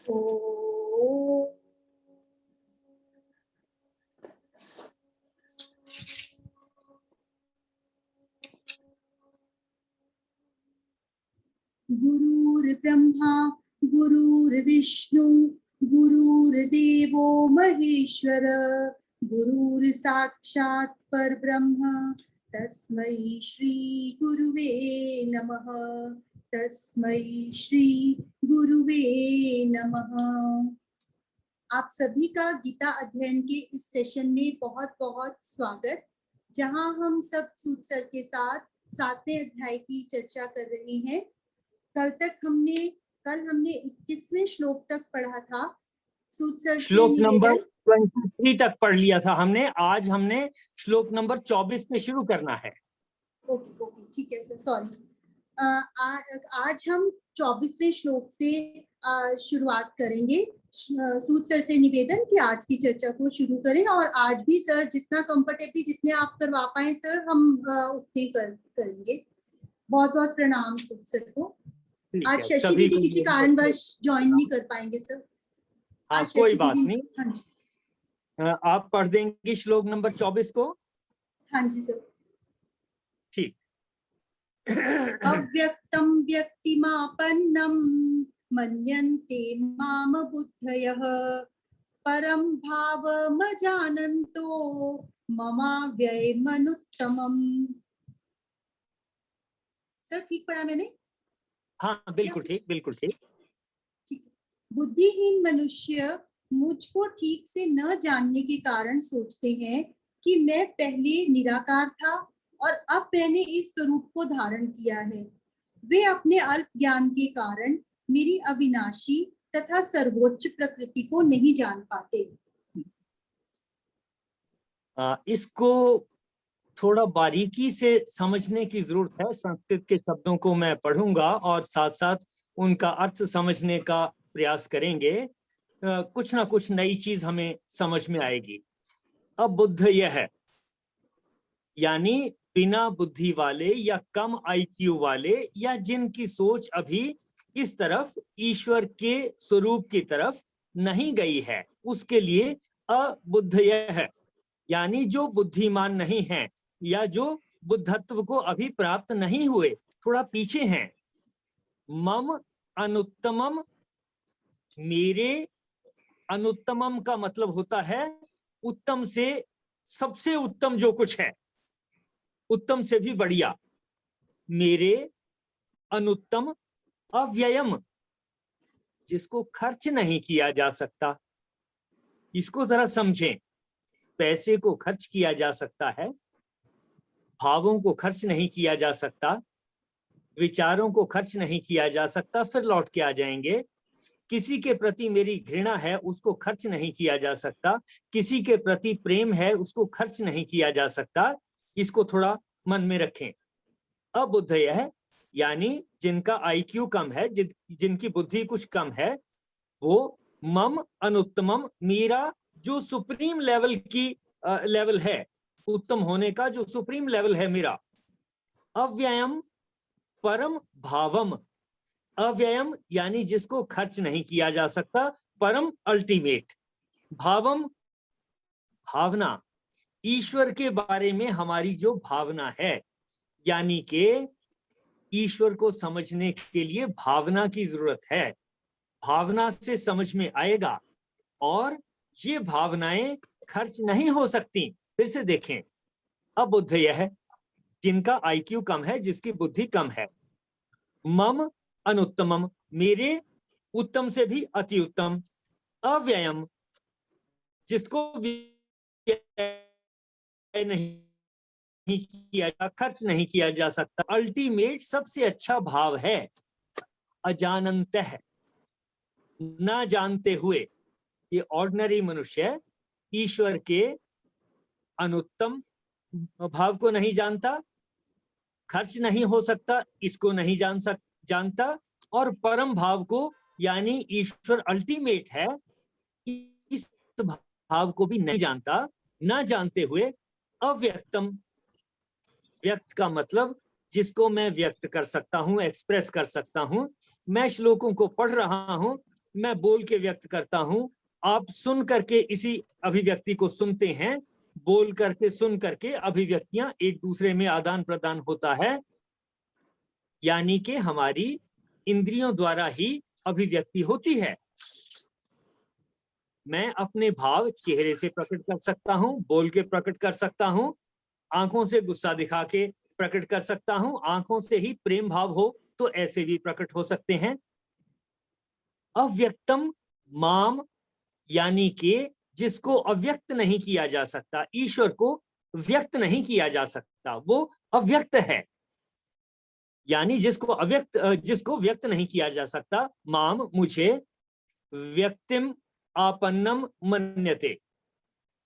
ओ गुरुर्ब्रह्मा गुरुर्विष्णु गुरुर्देवो महेश्वर गुरुर्साक्षात् परब्रह्म तस्मै श्री गुरुवे नमः। तस्मै श्री गुरुवे नमः। आप सभी का गीता अध्ययन के इस सेशन में बहुत बहुत स्वागत, जहां हम सब सूत सर के साथ 7वें अध्याय की चर्चा कर रहे हैं। कल हमने 21वें श्लोक तक पढ़ा था। सूत सर से श्लोक नंबर निवेदन 23 तक पढ़ लिया था हमने। आज हमने श्लोक नंबर 24 पे शुरू करना है। ओके ठीक है सर, सॉरी। आज हम 24वें श्लोक से शुरुआत करेंगे। सूत सर से निवेदन कि आज की चर्चा को शुरू करें, और आज भी सर जितना कंफर्टेबली जितने आप करवा पाए सर, हम उतने करेंगे। बहुत बहुत प्रणाम सूत सर को। आज शशि दीदी किसी कारणवश ज्वाइन नहीं कर पाएंगे सर। हाँ, कोई बात नहीं। हाँ जी, आप पढ़ देंगे श्लोक नंबर 24 को। हाँ जी सर। ठीक। अव्यक्तं व्यक्तिमापन्नं मन्यन्ते माम बुद्धयः परं भावमजानन्तो ममाव्ययमनुत्तमम्। सर ठीक पढ़ा मैंने? हाँ बिल्कुल ठीक, बिल्कुल ठीक। बुद्धिहीन मनुष्य मुझको ठीक से न जानने के कारण सोचते हैं कि मैं पहले निराकार था और अब मैंने इस स्वरूप को धारण किया है। वे अपने अल्प ज्ञान के कारण मेरी अविनाशी तथा सर्वोच्च प्रकृति को नहीं जान पाते। इसको थोड़ा बारीकी से समझने की जरूरत है। संस्कृत के शब्दों को मैं पढ़ूंगा और साथ साथ उनका अर्थ समझने का प्रयास करेंगे। कुछ ना कुछ नई चीज हमें समझ में आएगी। अब बुद्ध यह है, यानी बिना बुद्धि वाले या कम आईक्यू वाले, या जिनकी सोच अभी इस तरफ ईश्वर के स्वरूप की तरफ नहीं गई है, उसके लिए अबुद्ध यह है, यानी जो बुद्धिमान नहीं है या जो बुद्धत्व को अभी प्राप्त नहीं हुए, थोड़ा पीछे हैं। मम अनुत्तमम, मेरे अनुत्तमम का मतलब होता है उत्तम से सबसे उत्तम जो कुछ है, उत्तम से भी बढ़िया। मेरे अनुत्तम अव्ययम, जिसको खर्च नहीं किया जा सकता। इसको जरा समझें। पैसे को खर्च किया जा सकता है, भावों को खर्च नहीं किया जा सकता, विचारों को खर्च नहीं किया जा सकता। फिर लौट के आ जाएंगे। किसी के प्रति मेरी घृणा है, उसको खर्च नहीं किया जा सकता। किसी के प्रति प्रेम है, उसको खर्च नहीं किया जा सकता। इसको थोड़ा मन में रखें। अबुद्ध यह, यानी जिनका आईक्यू कम है, जिनकी बुद्धि कुछ कम है, वो मम अनुत्तमम, मेरा जो सुप्रीम लेवल की लेवल है, उत्तम होने का जो सुप्रीम लेवल है मेरा। अव्ययम परम भावम, अव्ययम यानी जिसको खर्च नहीं किया जा सकता, परम अल्टीमेट, भावम भावना, ईश्वर के बारे में हमारी जो भावना है, यानी कि ईश्वर को समझने के लिए भावना की जरूरत है। भावना से समझ में आएगा, और ये भावनाएं खर्च नहीं हो सकती। फिर से देखें, अब बुद्ध यह है, जिनका आईक्यू कम है, जिसकी बुद्धि कम है। मम अनुत्तमम, मेरे उत्तम से भी अति उत्तम। अव्ययम, जिसको नहीं किया, खर्च नहीं किया जा सकता। अल्टीमेट सबसे अच्छा भाव है अजानंत है, ना जानते हुए। ये ऑर्डिनरी मनुष्य ईश्वर के अनुत्तम भाव को नहीं जानता, खर्च नहीं हो सकता इसको नहीं जानता, और परम भाव को, यानी ईश्वर अल्टीमेट है, इस भाव को भी नहीं जानता। ना जानते हुए अव्यक्तम, व्यक्त का मतलब जिसको मैं व्यक्त कर सकता हूं, एक्सप्रेस कर सकता हूं। मैं श्लोकों को पढ़ रहा हूं मैं बोल के व्यक्त करता हूं, आप सुन करके इसी अभिव्यक्ति को सुनते हैं, बोल करके सुन करके अभिव्यक्तियां एक दूसरे में आदान प्रदान होता है, यानी कि हमारी इंद्रियों द्वारा ही अभिव्यक्ति होती है। मैं अपने भाव चेहरे से प्रकट कर सकता हूं, बोल के प्रकट कर सकता हूं, आंखों से गुस्सा दिखा के प्रकट कर सकता हूं, आंखों से ही प्रेम भाव हो तो ऐसे भी प्रकट हो सकते हैं। अव्यक्तम माम, यानी कि जिसको अव्यक्त नहीं किया जा सकता, ईश्वर को व्यक्त नहीं किया जा सकता, वो अव्यक्त है, यानी जिसको व्यक्त नहीं किया जा सकता। माम, मुझे, व्यक्तिम आपन्नम मन्यते,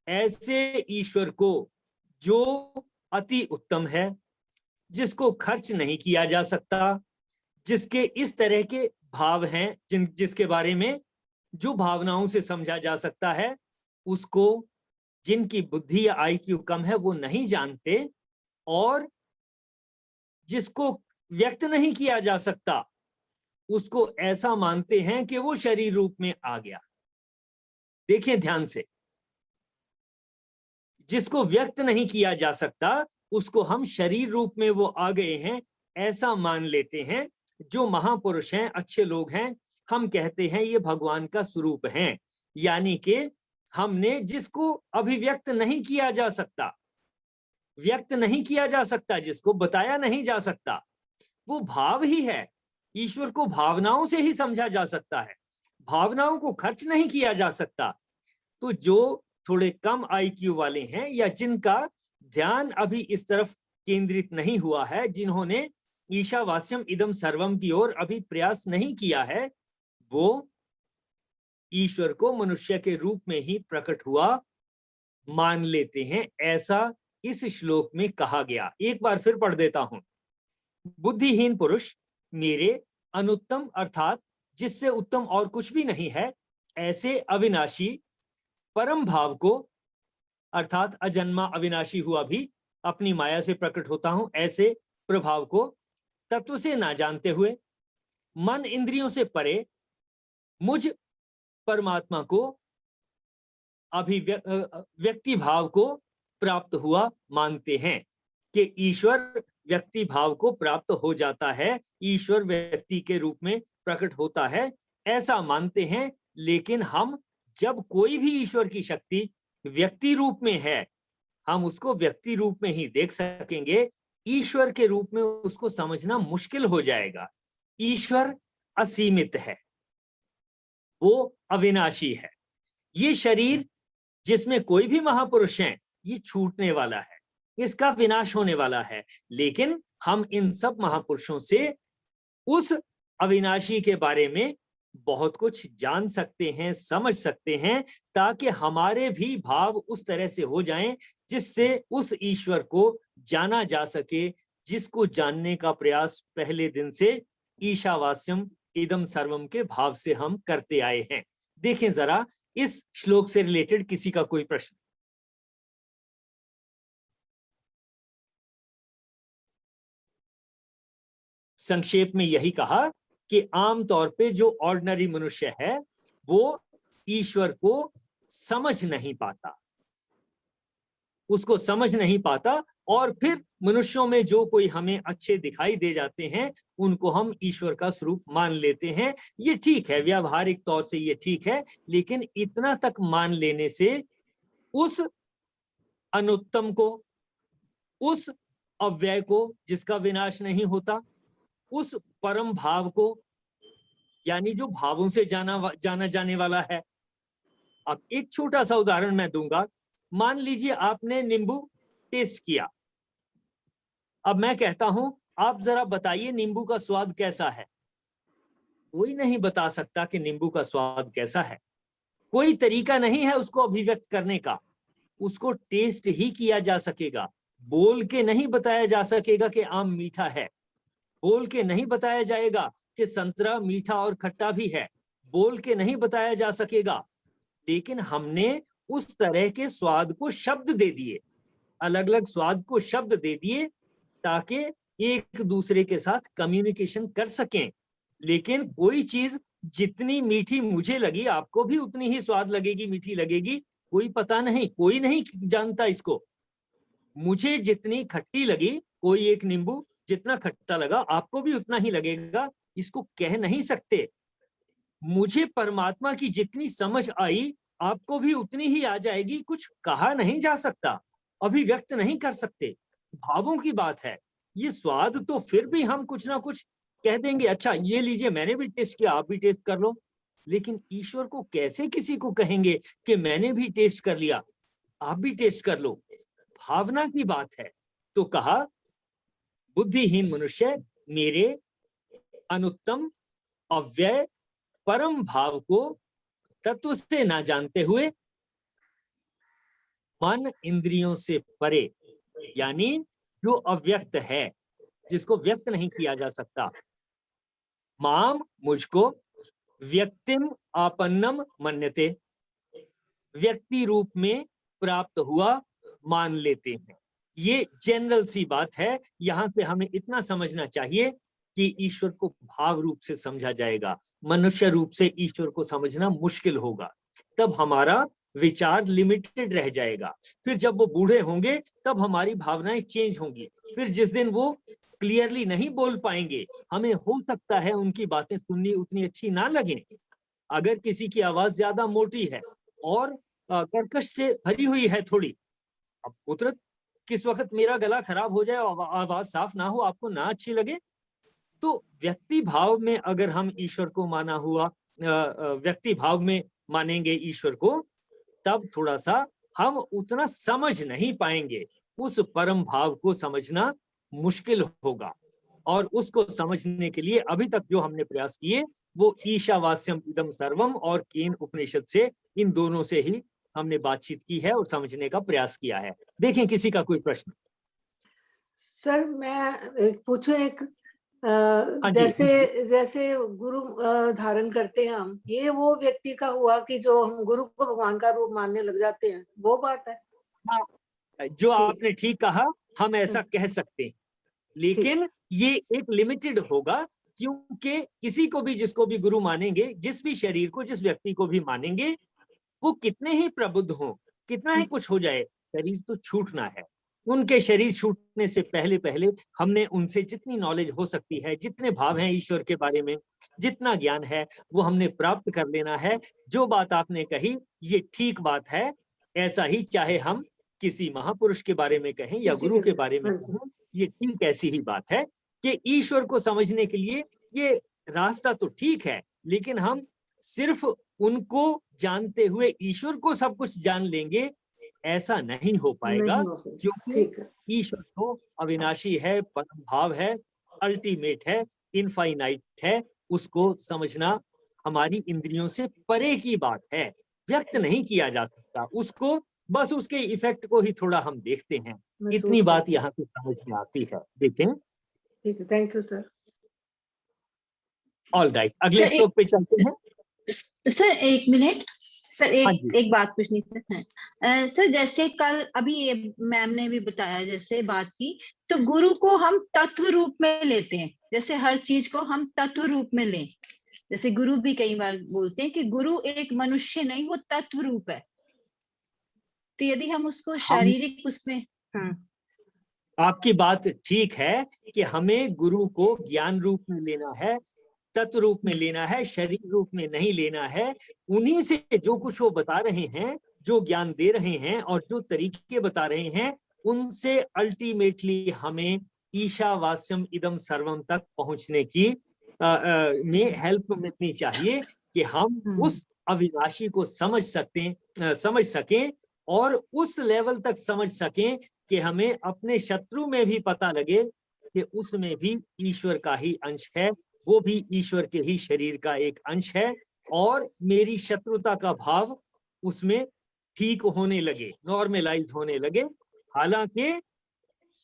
ऐसे ईश्वर को जो अति उत्तम है, जिसको खर्च नहीं किया जा सकता, जिसके इस तरह के भाव हैं, जिसके बारे में जो भावनाओं से समझा जा सकता है, उसको जिनकी बुद्धि या IQ कम है वो नहीं जानते, और जिसको व्यक्त नहीं किया जा सकता उसको ऐसा मानते हैं कि वो शरीर रूप में आ गया। देखिए ध्यान से, जिसको व्यक्त नहीं किया जा सकता उसको हम शरीर रूप में वो आ गए हैं ऐसा मान लेते हैं। जो महापुरुष हैं, अच्छे लोग हैं, हम कहते हैं ये भगवान का स्वरूप हैं, यानी कि हमने जिसको अभिव्यक्त नहीं किया जा सकता, व्यक्त नहीं किया जा सकता, जिसको बताया नहीं जा सकता, वो भाव ही है। ईश्वर को भावनाओं से ही समझा जा सकता है, भावनाओं को खर्च नहीं किया जा सकता। तो जो थोड़े कम IQ वाले हैं या जिनका ध्यान अभी इस तरफ केंद्रित नहीं हुआ है, जिन्होंने ईशावास्यम इदम सर्वम की ओर अभी प्रयास नहीं किया है, वो ईश्वर को मनुष्य के रूप में ही प्रकट हुआ मान लेते हैं, ऐसा इस श्लोक में कहा गया। एक बार फिर पढ़ देता हूं। बुद्धिहीन पुरुष मेरे अनुत्तम, अर्थात जिससे उत्तम और कुछ भी नहीं है, ऐसे अविनाशी परम भाव को, अर्थात अजन्मा अविनाशी हुआ भी अपनी माया से प्रकट होता हूं, ऐसे प्रभाव को तत्व से ना जानते हुए मन इंद्रियों से परे मुझ परमात्मा को व्यक्ति भाव को प्राप्त हुआ मानते हैं कि ईश्वर व्यक्ति भाव को प्राप्त हो जाता है, ईश्वर व्यक्ति के रूप में प्रकट होता है, ऐसा मानते हैं। लेकिन हम जब कोई भी ईश्वर की शक्ति व्यक्ति रूप में है, हम उसको व्यक्ति रूप में ही देख सकेंगे, ईश्वर के रूप में उसको समझना मुश्किल हो जाएगा। ईश्वर असीमित है, वो अविनाशी है। ये शरीर जिसमें कोई भी महापुरुष हैं, ये छूटने वाला है, इसका विनाश होने वाला है, लेकिन हम इन सब महापुरुषों से उस अविनाशी के बारे में बहुत कुछ जान सकते हैं, समझ सकते हैं, ताकि हमारे भी भाव उस तरह से हो जाएं जिससे उस ईश्वर को जाना जा सके, जिसको जानने का प्रयास पहले दिन से ईशावास्यम इदम सर्वम के भाव से हम करते आए हैं। देखें जरा इस श्लोक से रिलेटेड किसी का कोई प्रश्न? संक्षेप में यही कहा कि आमतौर पे जो ऑर्डिनरी मनुष्य है वो ईश्वर को समझ नहीं पाता, उसको समझ नहीं पाता, और फिर मनुष्यों में जो कोई हमें अच्छे दिखाई दे जाते हैं उनको हम ईश्वर का स्वरूप मान लेते हैं। ये ठीक है, व्यावहारिक तौर से ये ठीक है, लेकिन इतना तक मान लेने से उस अनुत्तम को, उस अव्यय को जिसका विनाश नहीं होता, उस परम भाव को, यानी जो भावों से जाना जाने वाला है। अब एक छोटा सा उदाहरण मैं दूंगा। मान लीजिए आपने नींबू टेस्ट किया, अब मैं कहता हूं आप जरा बताइए नींबू का स्वाद कैसा है। कोई नहीं बता सकता कि नींबू का स्वाद कैसा है, कोई तरीका नहीं है उसको अभिव्यक्त करने का, उसको टेस्ट ही किया जा सकेगा, बोल के नहीं बताया जा सकेगा कि आम मीठा है, बोल के नहीं बताया जाएगा कि संतरा मीठा और खट्टा भी है, बोल के नहीं बताया जा सकेगा। लेकिन हमने उस तरह के स्वाद को शब्द दे दिए, अलग अलग स्वाद को शब्द दे दिए ताकि एक दूसरे के साथ कम्युनिकेशन कर सकें। लेकिन कोई चीज जितनी मीठी मुझे लगी आपको भी उतनी ही स्वाद लगेगी, मीठी लगेगी, कोई पता नहीं, कोई नहीं जानता इसको। मुझे जितनी खट्टी लगी, कोई एक नींबू जितना खट्टा लगा आपको भी उतना ही लगेगा, इसको कह नहीं सकते। मुझे परमात्मा की जितनी समझ आई आपको भी उतनी ही आ जाएगी, कुछ कहा नहीं जा सकता, अभिव्यक्त नहीं कर सकते, भावों की बात है। ये स्वाद तो फिर भी हम कुछ ना कुछ कह देंगे, अच्छा ये लीजिए मैंने भी टेस्ट किया, आप भी टेस्ट कर लो। लेकिन ईश्वर को कैसे किसी को कहेंगे कि मैंने भी टेस्ट कर लिया, आप भी टेस्ट कर लो, भावना की बात है। तो कहा बुद्धिहीन मनुष्य मेरे अनुत्तम अव्यय परम भाव को तत्व से ना जानते हुए मन इंद्रियों से परे, यानी जो अव्यक्त है, जिसको व्यक्त नहीं किया जा सकता, माम मुझको व्यक्तिम आपन्नम मन्यते, व्यक्ति रूप में प्राप्त हुआ मान लेते हैं। ये जनरल सी बात है। यहां से हमें इतना समझना चाहिए कि ईश्वर को भाव रूप से समझा जाएगा, मनुष्य रूप से ईश्वर को समझना मुश्किल होगा, तब हमारा विचार लिमिटेड रह जाएगा। फिर जब वो बूढ़े होंगे तब हमारी भावनाएं चेंज होंगी। फिर जिस दिन वो क्लियरली नहीं बोल पाएंगे, हमें हो सकता है उनकी बातें सुननी उतनी अच्छी ना लगे। अगर किसी की आवाज ज्यादा मोटी है और कर्कश से भरी हुई है थोड़ी, अब कुदरत किस वक्त मेरा गला खराब हो जाए और आवाज साफ ना हो, आपको ना अच्छी लगे। तो व्यक्ति भाव में अगर हम ईश्वर को माना हुआ, व्यक्ति भाव में मानेंगे ईश्वर को, तब थोड़ा सा हम उतना समझ नहीं पाएंगे, उस परम भाव को समझना मुश्किल होगा। और उसको समझने के लिए अभी तक जो हमने प्रयास किए वो ईशावास्यम इदम सर्वम और केन उपनिषद से, इन दोनों से ही हमने बातचीत की है और समझने का प्रयास किया है। देखें किसी का कोई प्रश्न। सर मैं पूछूं एक, हाँ जी, जैसे जैसे गुरु धारण करते हैं हम, ये वो व्यक्ति का हुआ कि जो हम गुरु को भगवान का रूप मानने लग जाते हैं, वो बात है? जो आपने ठीक कहा, हम ऐसा कह सकते हैं, लेकिन ये एक लिमिटेड होगा, क्योंकि किसी को भी जिसको भी गुरु मानेंगे, जिस भी शरीर को, जिस व्यक्ति को भी मानेंगे, वो कितने ही प्रबुद्ध हो, कितना ही कुछ हो जाए, शरीर तो छूटना है। उनके शरीर छूटने से पहले पहले हमने उनसे जितनी नॉलेज हो सकती है, जितने भाव हैं ईश्वर के बारे में, जितना ज्ञान है, वो हमने प्राप्त कर लेना है। जो बात आपने कही ये ठीक बात है। ऐसा ही चाहे हम किसी महापुरुष के बारे में कहें या गुरु के बारे में कहें, ये ठीक ऐसी ही बात है कि ईश्वर को समझने के लिए ये रास्ता तो ठीक है, लेकिन हम सिर्फ उनको जानते हुए ईश्वर को सब कुछ जान लेंगे, ऐसा नहीं हो पाएगा, क्योंकि ईश्वर तो अविनाशी है, परम भाव है, अल्टीमेट है, इनफाइनाइट है। उसको समझना हमारी इंद्रियों से परे की बात है, व्यक्त नहीं किया जा सकता उसको, बस उसके इफेक्ट को ही थोड़ा हम देखते हैं। इतनी बात यहाँ से समझ में आती है। देखें, ठीक है, thank you sir. All right, अगले श्लोक पे चलते हैं। सर एक मिनट, सर एक बात पूछनी सर। सर जैसे कल अभी ये मैम ने भी बताया, जैसे बात की, तो गुरु को हम तत्व रूप में लेते हैं, जैसे हर चीज को हम तत्व रूप में लें। जैसे गुरु भी कई बार बोलते हैं कि गुरु एक मनुष्य नहीं, वो तत्व रूप है। तो यदि हम उसको शारीरिक उसमें, आपकी बात ठीक है कि हमें गुरु को ज्ञान रूप में लेना है, तत्व रूप में लेना है, शरीर रूप में नहीं लेना है। उन्हीं से जो कुछ वो बता रहे हैं, जो ज्ञान दे रहे हैं और जो तरीके बता रहे हैं, उनसे अल्टीमेटली हमें ईशावास्यम इदम सर्वम तक पहुंचने की में हेल्प मिलनी चाहिए कि हम उस अविनाशी को समझ सकें और उस लेवल तक समझ सकें कि हमें अपने शत्रु में भी पता लगे कि उसमें भी ईश्वर का ही अंश है, वो भी ईश्वर के ही शरीर का एक अंश है, और मेरी शत्रुता का भाव उसमें ठीक होने लगे, नॉर्मलाइज होने लगे। हालांकि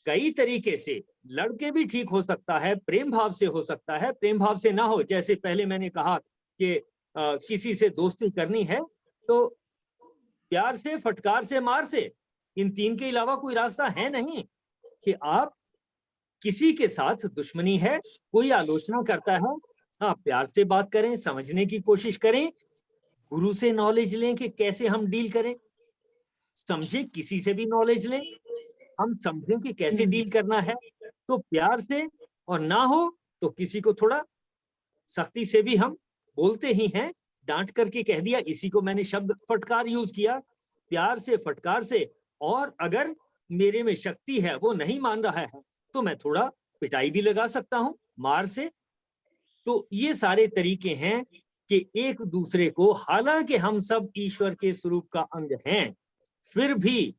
कई तरीके से लड़के भी ठीक हो सकता है, प्रेम भाव से हो सकता है, प्रेम भाव से ना हो। जैसे पहले मैंने कहा कि किसी से दोस्ती करनी है तो प्यार से, फटकार से, मार से, इन तीन के अलावा कोई रास्ता है नहीं। कि आप किसी के साथ दुश्मनी है, कोई आलोचना करता है, हाँ, प्यार से बात करें, समझने की कोशिश करें, गुरु से नॉलेज लें कि कैसे हम डील करें, समझे किसी से भी नॉलेज लें, हम समझें कि कैसे डील करना है, तो प्यार से, और ना हो तो किसी को थोड़ा सख्ती से भी हम बोलते ही हैं, डांट करके कह दिया, इसी को मैंने शब्द फटकार यूज किया, प्यार से, फटकार से। और अगर मेरे में शक्ति है, वो नहीं मान रहा है, तो मैं थोड़ा पिटाई भी लगा सकता हूं, मार से। तो ये सारे तरीके हैं कि एक दूसरे को, हालांकि हम सब ईश्वर के स्वरूप का अंग हैं, फिर भी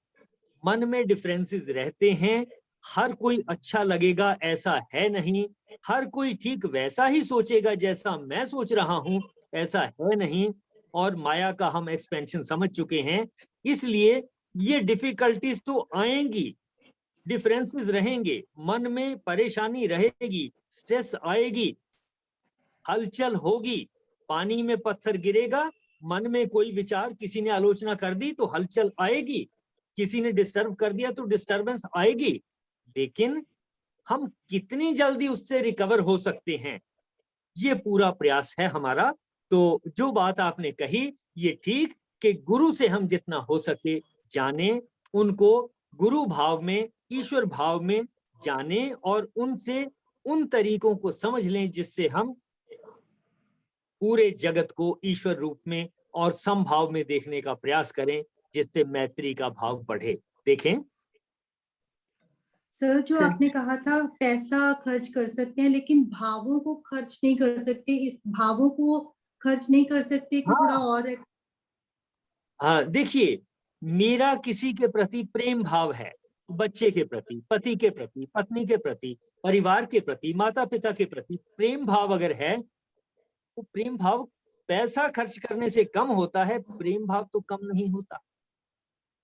मन में डिफरेंसेस रहते हैं। हर कोई अच्छा लगेगा ऐसा है नहीं, हर कोई ठीक वैसा ही सोचेगा जैसा मैं सोच रहा हूं, ऐसा है नहीं। और माया का हम एक्सपेंशन समझ चुके हैं, इसलिए ये डिफिकल्टीज तो आएंगी, डिफरेंसेस रहेंगे, मन में परेशानी रहेगी, स्ट्रेस आएगी, हलचल होगी, पानी में पत्थर गिरेगा, मन में कोई विचार, किसी ने आलोचना कर दी तो हलचल आएगी, किसी ने डिस्टर्ब कर दिया तो डिस्टरबेंस आएगी। लेकिन हम कितनी जल्दी उससे रिकवर हो सकते हैं, ये पूरा प्रयास है हमारा। तो जो बात आपने कही, ये ठीक कि गुरु से हम जितना हो सके जाने, उनको गुरु भाव में, ईश्वर भाव में जाने, और उनसे उन तरीकों को समझ लें जिससे हम पूरे जगत को ईश्वर रूप में और समभाव में देखने का प्रयास करें, जिससे मैत्री का भाव बढ़े। देखें सर, जो आपने कहा था पैसा खर्च कर सकते हैं लेकिन भावों को खर्च नहीं कर सकते, इस भावों को खर्च नहीं कर सकते को थोड़ा और देखिए, मेरा किसी के प्रति प्रेम भाव है, बच्चे के प्रति, पति के प्रति, पत्नी के प्रति, परिवार के प्रति, माता पिता के प्रति प्रेम भाव अगर है, तो प्रेम भाव पैसा खर्च करने से कम होता है, प्रेम भाव तो कम नहीं होता।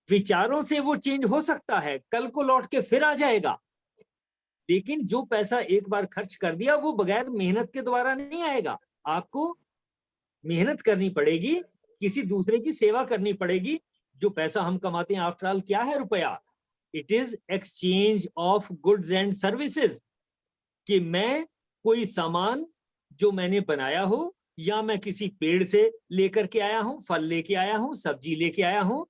विचारों से वो चेंज हो सकता है, कल को लौट के फिर आ जाएगा, लेकिन जो पैसा एक बार खर्च कर दिया वो बगैर मेहनत के द्वारा नहीं आएगा। आपको मेहनत करनी पड़ेगी, किसी दूसरे की सेवा करनी पड़ेगी। जो पैसा हम कमाते हैं, आफ्टर ऑल क्या है रुपया? It is exchange of goods and services. कि मैं कोई सामान जो मैंने बनाया हो, या मैं किसी पेड़ से लेकर के आया हूं, फल लेके आया हूं, सब्जी लेके आया हूं,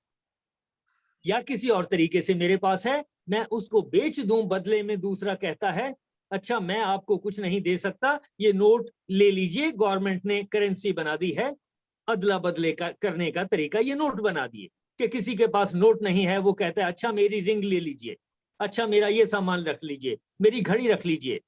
या किसी और तरीके से मेरे पास है, मैं उसको बेच दूं, बदले में दूसरा कहता है अच्छा मैं आपको कुछ नहीं दे सकता, ये नोट ले लीजिए, गवर्नमेंट ने करेंसी बना दी है, अदला बदले का करने का तरीका ये नोट बना दिए। कि किसी के पास नोट नहीं है, वो कहता है अच्छा मेरी रिंग ले लीजिए, अच्छा मेरा ये सामान रख लीजिए, मेरी घड़ी रख लीजिए।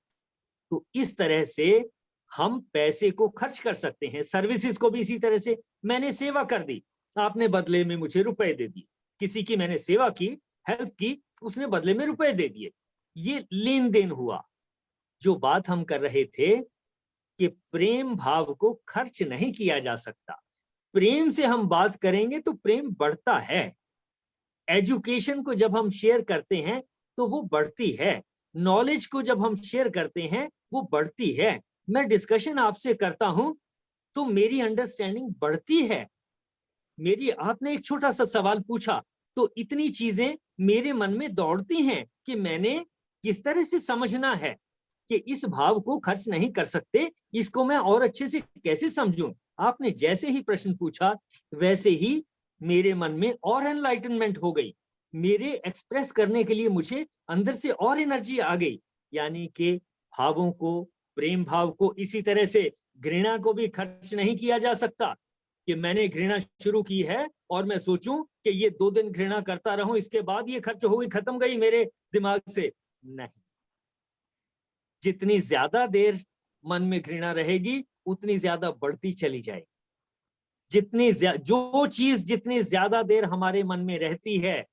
तो इस तरह से हम पैसे को खर्च कर सकते हैं। सर्विसेज को भी इसी तरह से, मैंने सेवा कर दी, आपने बदले में मुझे रुपए दे दिए, किसी की मैंने सेवा की, हेल्प की, उसने बदले में रुपए दे दिए, ये लेन देन हुआ। जो बात हम कर रहे थे कि प्रेम भाव को खर्च नहीं किया जा सकता, प्रेम से हम बात करेंगे तो प्रेम बढ़ता है। एजुकेशन को जब हम शेयर करते हैं तो वो बढ़ती है, नॉलेज को जब हम शेयर करते हैं वो बढ़ती है। मैं डिस्कशन आपसे करता हूं तो मेरी अंडरस्टैंडिंग बढ़ती है। मेरी, आपने एक छोटा सा सवाल पूछा तो इतनी चीजें मेरे मन में दौड़ती हैं कि मैंने किस तरह से समझना है कि इस भाव को खर्च नहीं कर सकते, इसको मैं और अच्छे से कैसे समझूं। आपने जैसे ही प्रश्न पूछा वैसे ही मेरे मन में और एनलाइटनमेंट हो गई, मेरे एक्सप्रेस करने के लिए मुझे अंदर से और एनर्जी आ गई। यानी कि भावों को, प्रेम भाव को, इसी तरह से घृणा को भी खर्च नहीं किया जा सकता कि मैंने घृणा शुरू की है और मैं सोचूं कि ये 2 दिन घृणा करता रहूं, इसके बाद ये खर्च हो गई, खत्म गई मेरे दिमाग से। नहीं, जितनी ज्यादा देर मन में घृणा रहेगी उतनी ज्यादा बढ़ती चली जाएगी। जो चीज जितनी ज्यादा देर हमारे मन में रहती है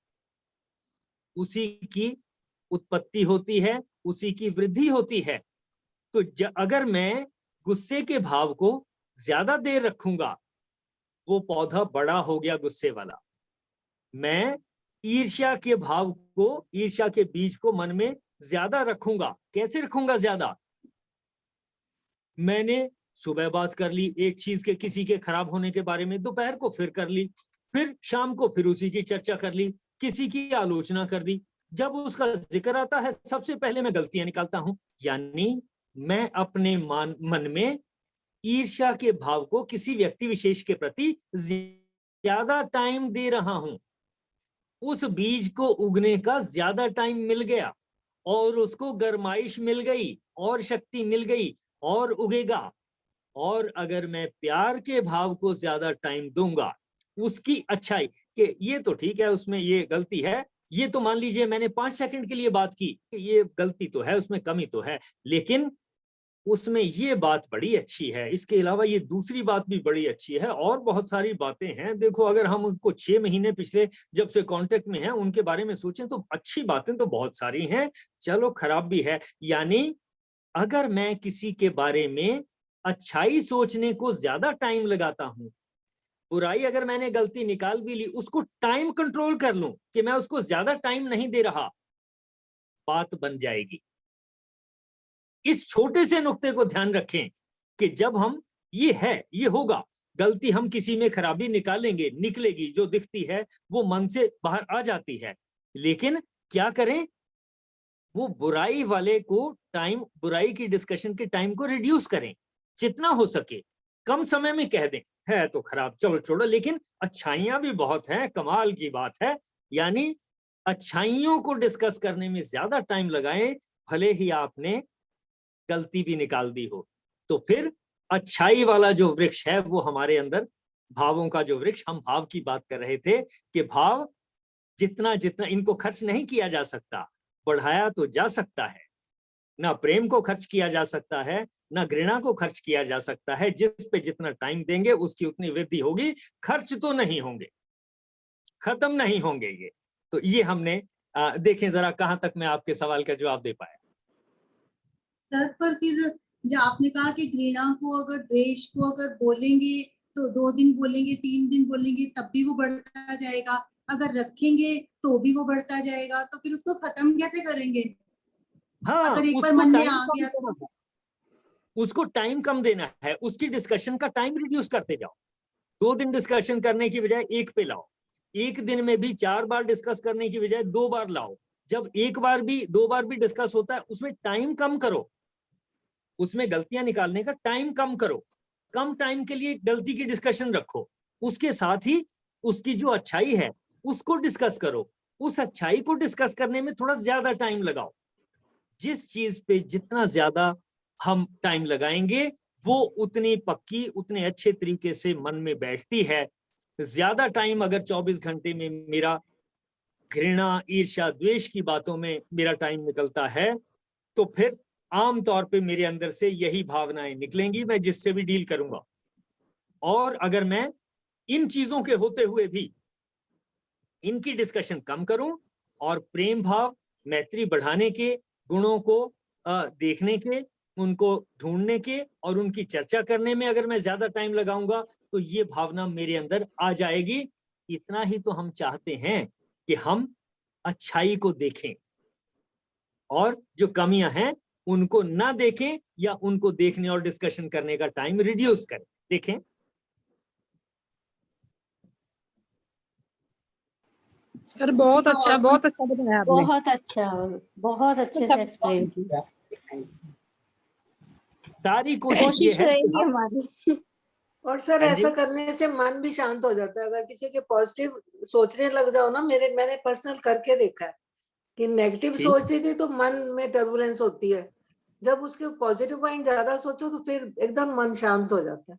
उसी की उत्पत्ति होती है, उसी की वृद्धि होती है। तो अगर मैं गुस्से के भाव को ज्यादा देर रखूंगा, वो पौधा बड़ा हो गया गुस्से वाला। मैं ईर्ष्या के भाव को, ईर्ष्या के बीज को मन में ज्यादा रखूंगा, कैसे रखूंगा ज्यादा? मैंने सुबह बात कर ली एक चीज के, किसी के खराब होने के बारे में, दोपहर को फिर कर ली, फिर शाम को फिर उसी की चर्चा कर ली, किसी की आलोचना कर दी। जब उसका जिक्र आता है सबसे पहले मैं गलतियां निकालता हूं। यानी मैं अपने मन में ईर्ष्या के भाव को किसी व्यक्ति विशेष के प्रति ज्यादा टाइम दे रहा हूं, उस बीज को उगने का ज्यादा टाइम मिल गया और उसको गर्माइश मिल गई और शक्ति मिल गई और उगेगा। और अगर मैं प्यार के भाव को ज्यादा टाइम दूंगा, उसकी अच्छाई कि ये तो ठीक है, उसमें ये गलती है, ये तो मान लीजिए मैंने 5 सेकंड के लिए बात की कि ये गलती तो है, उसमें कमी तो है, लेकिन उसमें ये बात बड़ी अच्छी है, इसके अलावा ये दूसरी बात भी बड़ी अच्छी है, और बहुत सारी बातें हैं। देखो, अगर हम उसको 6 महीने पिछले जब से कांटेक्ट में हैं उनके बारे में सोचें तो अच्छी बातें तो बहुत सारी हैं, चलो खराब भी है। यानी अगर मैं किसी के बारे में अच्छाई सोचने को ज्यादा टाइम लगाता हूं, बुराई अगर मैंने गलती निकाल भी ली, उसको टाइम कंट्रोल कर लूं कि मैं उसको ज्यादा टाइम नहीं दे रहा, बात बन जाएगी। इस छोटे से नुक्ते को ध्यान रखें कि जब हम ये होगा, गलती हम किसी में खराबी निकालेंगे, निकलेगी, जो दिखती है वो मन से बाहर आ जाती है, लेकिन क्या करें, वो बुराई वाले को टाइम, बुराई की डिस्कशन के टाइम को रिड्यूस करें, जितना हो सके कम समय में कह दें, है तो खराब, चलो छोड़ो, लेकिन अच्छाइयां भी बहुत हैं, कमाल की बात है। यानी अच्छाइयों को डिस्कस करने में ज्यादा टाइम लगाएं, भले ही आपने गलती भी निकाल दी हो। तो फिर अच्छाई वाला जो वृक्ष है वो हमारे अंदर, भावों का जो वृक्ष, हम भाव की बात कर रहे थे कि भाव जितना जितना इनको खर्च नहीं किया जा सकता, बढ़ाया तो जा सकता है। ना प्रेम को खर्च किया जा सकता है, ना घृणा को खर्च किया जा सकता है। जिस पे जितना टाइम देंगे उसकी उतनी वृद्धि होगी, खर्च तो नहीं होंगे, खत्म नहीं होंगे ये। तो ये हमने देखें जरा कहां तक मैं आपके सवाल का जवाब दे पाया। सर, पर फिर जो आपने कहा कि घृणा को, अगर द्वेष को अगर बोलेंगे तो 2 दिन बोलेंगे, 3 दिन बोलेंगे, तब भी वो बढ़ता जाएगा, अगर रखेंगे तो भी वो बढ़ता जाएगा, तो फिर उसको खत्म कैसे करेंगे? हाँ, अगर एक बार उसको मन में टाइम आ कम गया देना तो? है, उसको टाइम कम देना है, उसकी डिस्कशन का टाइम रिड्यूस करते जाओ। 2 दिन डिस्कशन करने की बजाय 1 पे लाओ, 1 दिन में भी 4 बार डिस्कस करने की बजाय 2 बार लाओ। जब 1 बार भी 2 बार भी डिस्कस होता है, उसमें टाइम कम करो, उसमें गलतियां निकालने का टाइम कम करो, कम टाइम के लिए गलती की डिस्कशन रखो, उसके साथ ही उसकी जो अच्छाई है उसको डिस्कस करो, उस अच्छाई को डिस्कस करने में थोड़ा ज्यादा टाइम लगाओ। जिस चीज पे जितना ज्यादा हम टाइम लगाएंगे वो उतनी पक्की, उतने अच्छे तरीके से मन में बैठती है। ज्यादा टाइम अगर 24 घंटे में मेरा घृणा, ईर्ष्या, द्वेष की बातों में मेरा टाइम निकलता है, तो फिर आमतौर पे मेरे अंदर से यही भावनाएं निकलेंगी, मैं जिससे भी डील करूंगा। और अगर मैं इन चीजों के होते हुए भी इनकी डिस्कशन कम करूं और प्रेम भाव, मैत्री बढ़ाने के गुणों को देखने के, उनको ढूंढने के और उनकी चर्चा करने में अगर मैं ज्यादा टाइम लगाऊंगा तो ये भावना मेरे अंदर आ जाएगी। इतना ही तो हम चाहते हैं कि हम अच्छाई को देखें और जो कमियां हैं उनको ना देखें, या उनको देखने और डिस्कशन करने का टाइम रिड्यूस करें। देखें, सर बहुत अच्छा बताया आपने। बहुत अच्छा, बहुत अच्छे से एक्सप्लेन किया। सारी कोशिश ये है रहेगी हमारी। और सर हाँ जी। ऐसा करने से मन भी शांत हो जाता है। अगर किसी के पॉजिटिव सोचने लग जाओ ना, मैंने पर्सनल करके देखा है कि नेगेटिव ठीक। सोचती थी तो मन में टर्बुलेंस होती है, जब उसके पॉजिटिव पॉइंट ज्यादा सोचो तो फिर एकदम मन शांत हो जाता है।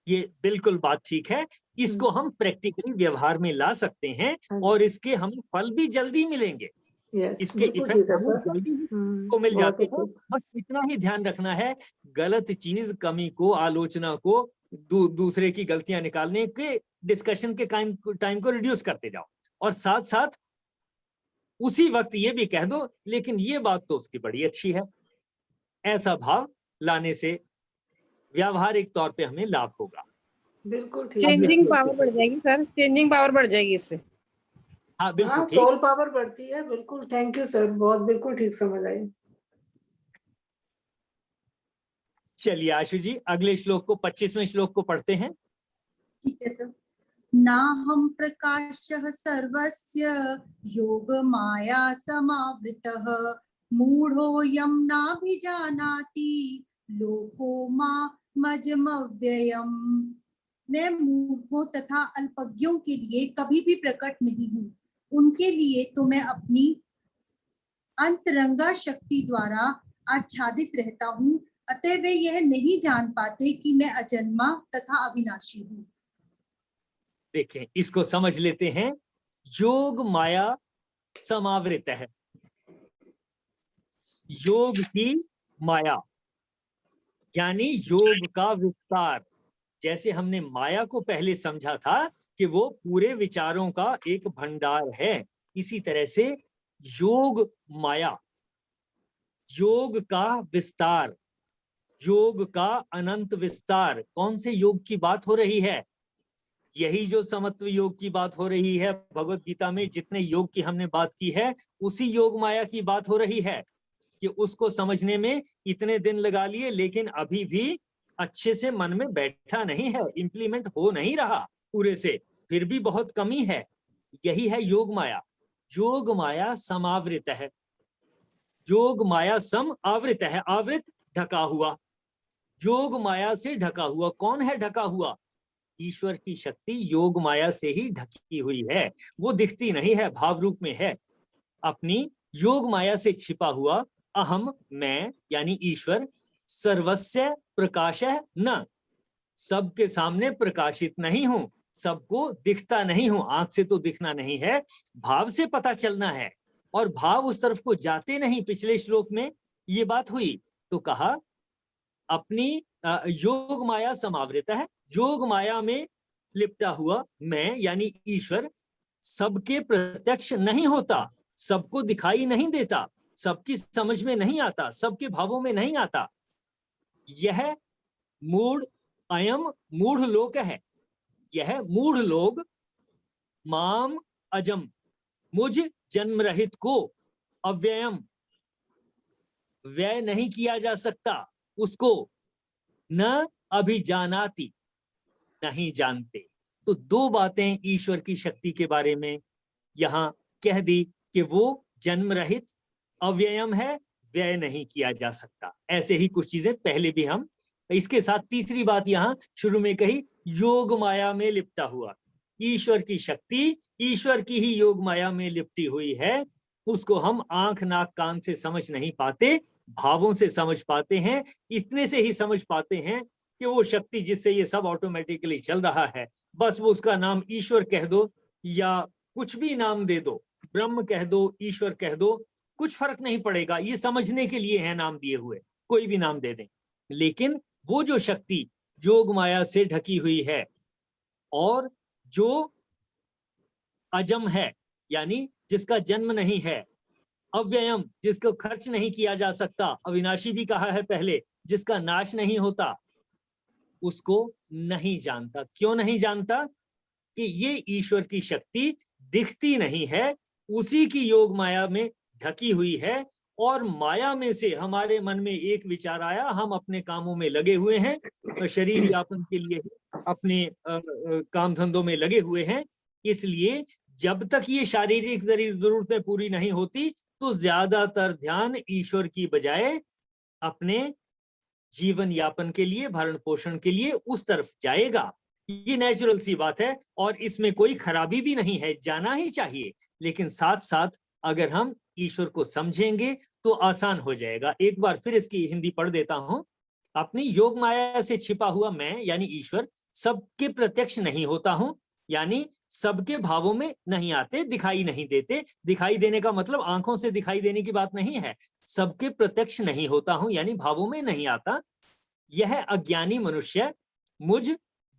ये बिल्कुल बात ठीक है, इसको हम प्रैक्टिकली व्यवहार में ला सकते हैं और इसके हमें फल भी जल्दी मिलेंगे। यस, इसके बिल्कुल इफेक्ट ठीक है हमें सर। जल्दी को मिल बहुत जाते हैं। बस इतना ही ध्यान रखना है, गलत चीज, कमी को, आलोचना को, दूसरे की गलतियां निकालने के डिस्कशन के टाइम को रिड्यूस करते जाओ, और साथ साथ उसी वक्त ये भी कह दो लेकिन ये बात तो उसकी बड़ी अच्छी है। ऐसा भाव लाने से व्यावहारिक तौर पे हमें लाभ होगा। बिल्कुल ठीक। चेंजिंग पावर बढ़ जाएगी सर, चेंजिंग पावर बढ़ जाएगी इससे। हाँ बिल्कुल हाँ, ठीक। सोल पावर बढ़ती है। बिल्कुल, थैंक यू सर, बहुत बिल्कुल ठीक समझ आई। चलिए आशु जी, अगले श्लोक को, 25वें श्लोक को पढ़ते हैं। ठीक है सर। नाहं प्रकाशः सर्वस्य योग माया समावृतः मूढ़ोऽयं नाभिजानाति लोको मजमव्ययम। मैं मूर्खों तथा अल्पज्ञों के लिए कभी भी प्रकट नहीं हूँ, उनके लिए तो मैं अपनी अंतरंगा शक्ति द्वारा आच्छादित रहता हूँ, अतः वे यह नहीं जान पाते कि मैं अजन्मा तथा अविनाशी हूँ। देखें, इसको समझ लेते हैं। योग माया समावृत है, योग की माया यानी योग का विस्तार। जैसे हमने माया को पहले समझा था कि वो पूरे विचारों का एक भंडार है, इसी तरह से योग माया, योग का विस्तार, योग का अनंत विस्तार। कौन से योग की बात हो रही है? यही जो समत्व योग की बात हो रही है। भगवत गीता में जितने योग की हमने बात की है, उसी योग माया की बात हो रही है कि उसको समझने में इतने दिन लगा लिए, लेकिन अभी भी अच्छे से मन में बैठा नहीं है, इंप्लीमेंट हो नहीं रहा पूरे से, फिर भी बहुत कमी है। यही है योग माया। योग माया समावृत है, योग माया सम आवृत है, आवृत ढका हुआ, योग माया से ढका हुआ। कौन है ढका हुआ? ईश्वर की शक्ति योग माया से ही ढकी हुई है, वो दिखती नहीं है, भाव रूप में है। अपनी योग माया से छिपा हुआ अहम, मैं यानी ईश्वर, सर्वस्य प्रकाशः न, सबके सामने प्रकाशित नहीं हूं, सबको दिखता नहीं हूं। आंख से तो दिखना नहीं है, भाव से पता चलना है, और भाव उस तरफ को जाते नहीं। पिछले श्लोक में ये बात हुई, तो कहा अपनी योग माया समावृत है, योग माया में लिपटा हुआ मैं यानी ईश्वर सबके प्रत्यक्ष नहीं होता, सबको दिखाई नहीं देता, सबकी समझ में नहीं आता, सबके भावों में नहीं आता। यह मूढ़, अयम मूढ़ लोक है, यह मूढ़ लोग माम अजम, मुझ जन्म रहित को, अव्ययम, व्यय नहीं किया जा सकता उसको, न अभिजानाति, नहीं जानते। तो दो बातें ईश्वर की शक्ति के बारे में यहां कह दी कि वो जन्म रहित, अव्ययम है, व्यय नहीं किया जा सकता। ऐसे ही कुछ चीजें पहले भी हम, इसके साथ तीसरी बात यहां शुरू में कही, योग माया में लिपटा हुआ। ईश्वर की शक्ति ईश्वर की ही योग माया में लिपटी हुई है, उसको हम आंख नाक कान से समझ नहीं पाते, भावों से समझ पाते हैं। इतने से ही समझ पाते हैं कि वो शक्ति जिससे ये सब ऑटोमेटिकली चल रहा है, बस वो उसका नाम ईश्वर कह दो या कुछ भी नाम दे दो, ब्रह्म कह दो, ईश्वर कह दो, कुछ फर्क नहीं पड़ेगा। ये समझने के लिए है नाम दिए हुए, कोई भी नाम दे दें। लेकिन वो जो शक्ति योग माया से ढकी हुई है और जो अजम है यानी जिसका जन्म नहीं है, अव्ययम जिसको खर्च नहीं किया जा सकता, अविनाशी भी कहा है पहले, जिसका नाश नहीं होता, उसको नहीं जानता। क्यों नहीं जानता? कि ये ईश्वर की शक्ति दिखती नहीं है, उसी की योग माया में ढकी हुई है, और माया में से हमारे मन में एक विचार आया, हम अपने कामों में लगे हुए हैं, तो शरीर यापन के लिए अपने काम धंधों में लगे हुए हैं। इसलिए जब तक ये शारीरिक जरूरतें पूरी नहीं होती, तो ज्यादातर ध्यान ईश्वर की बजाय अपने जीवन यापन के लिए, भरण पोषण के लिए उस तरफ जाएगा। ये नेचुरल सी बात है और इसमें कोई खराबी भी नहीं है, जाना ही चाहिए। लेकिन साथ साथ अगर हम ईश्वर को समझेंगे तो आसान हो जाएगा। एक बार फिर इसकी हिंदी पढ़ देता हूं। अपनी योग माया से छिपा हुआ मैं यानी ईश्वर सबके प्रत्यक्ष नहीं होता हूं, यानी सबके भावों में नहीं आते, दिखाई नहीं देते। दिखाई देने का मतलब आंखों से दिखाई देने की बात नहीं है, सबके प्रत्यक्ष नहीं होता हूं यानी भावों में नहीं आता। यह अज्ञानी मनुष्य मुझ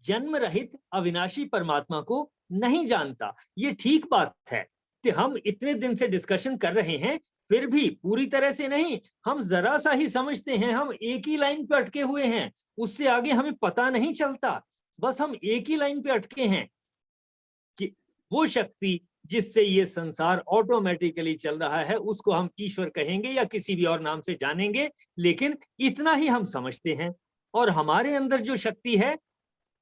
जन्म रहित अविनाशी परमात्मा को नहीं जानता। ये ठीक बात है कि हम इतने दिन से डिस्कशन कर रहे हैं, फिर भी पूरी तरह से नहीं, हम जरा सा ही समझते हैं, हम एक ही लाइन पे अटके हुए हैं, उससे आगे हमें पता नहीं चलता। बस हम एक ही लाइन पे अटके हैं कि वो शक्ति जिससे ये संसार ऑटोमेटिकली चल रहा है, उसको हम ईश्वर कहेंगे या किसी भी और नाम से जानेंगे, लेकिन इतना ही हम समझते हैं। और हमारे अंदर जो शक्ति है,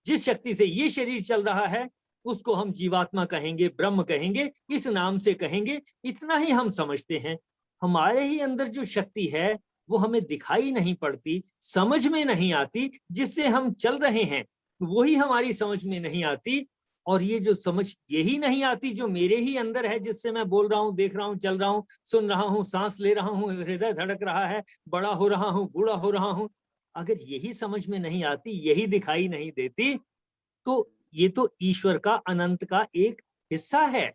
जिस शक्ति से ये शरीर चल रहा है, उसको हम जीवात्मा कहेंगे, ब्रह्म कहेंगे, इस नाम से कहेंगे, इतना ही हम समझते हैं। हमारे ही अंदर जो शक्ति है वो हमें दिखाई नहीं पड़ती, समझ में नहीं आती, जिससे हम चल रहे हैं वही हमारी समझ में नहीं आती। और ये जो समझ यही नहीं आती जो मेरे ही अंदर है, जिससे मैं बोल रहा हूँ, देख रहा हूँ, चल रहा हूँ, सुन रहा हूँ, सांस ले रहा हूँ, हृदय धड़क रहा है, बड़ा हो रहा हूँ, बूढ़ा हो रहा हूँ, अगर यही समझ में नहीं आती, यही दिखाई नहीं देती, तो ये तो ईश्वर का, अनंत का एक हिस्सा है।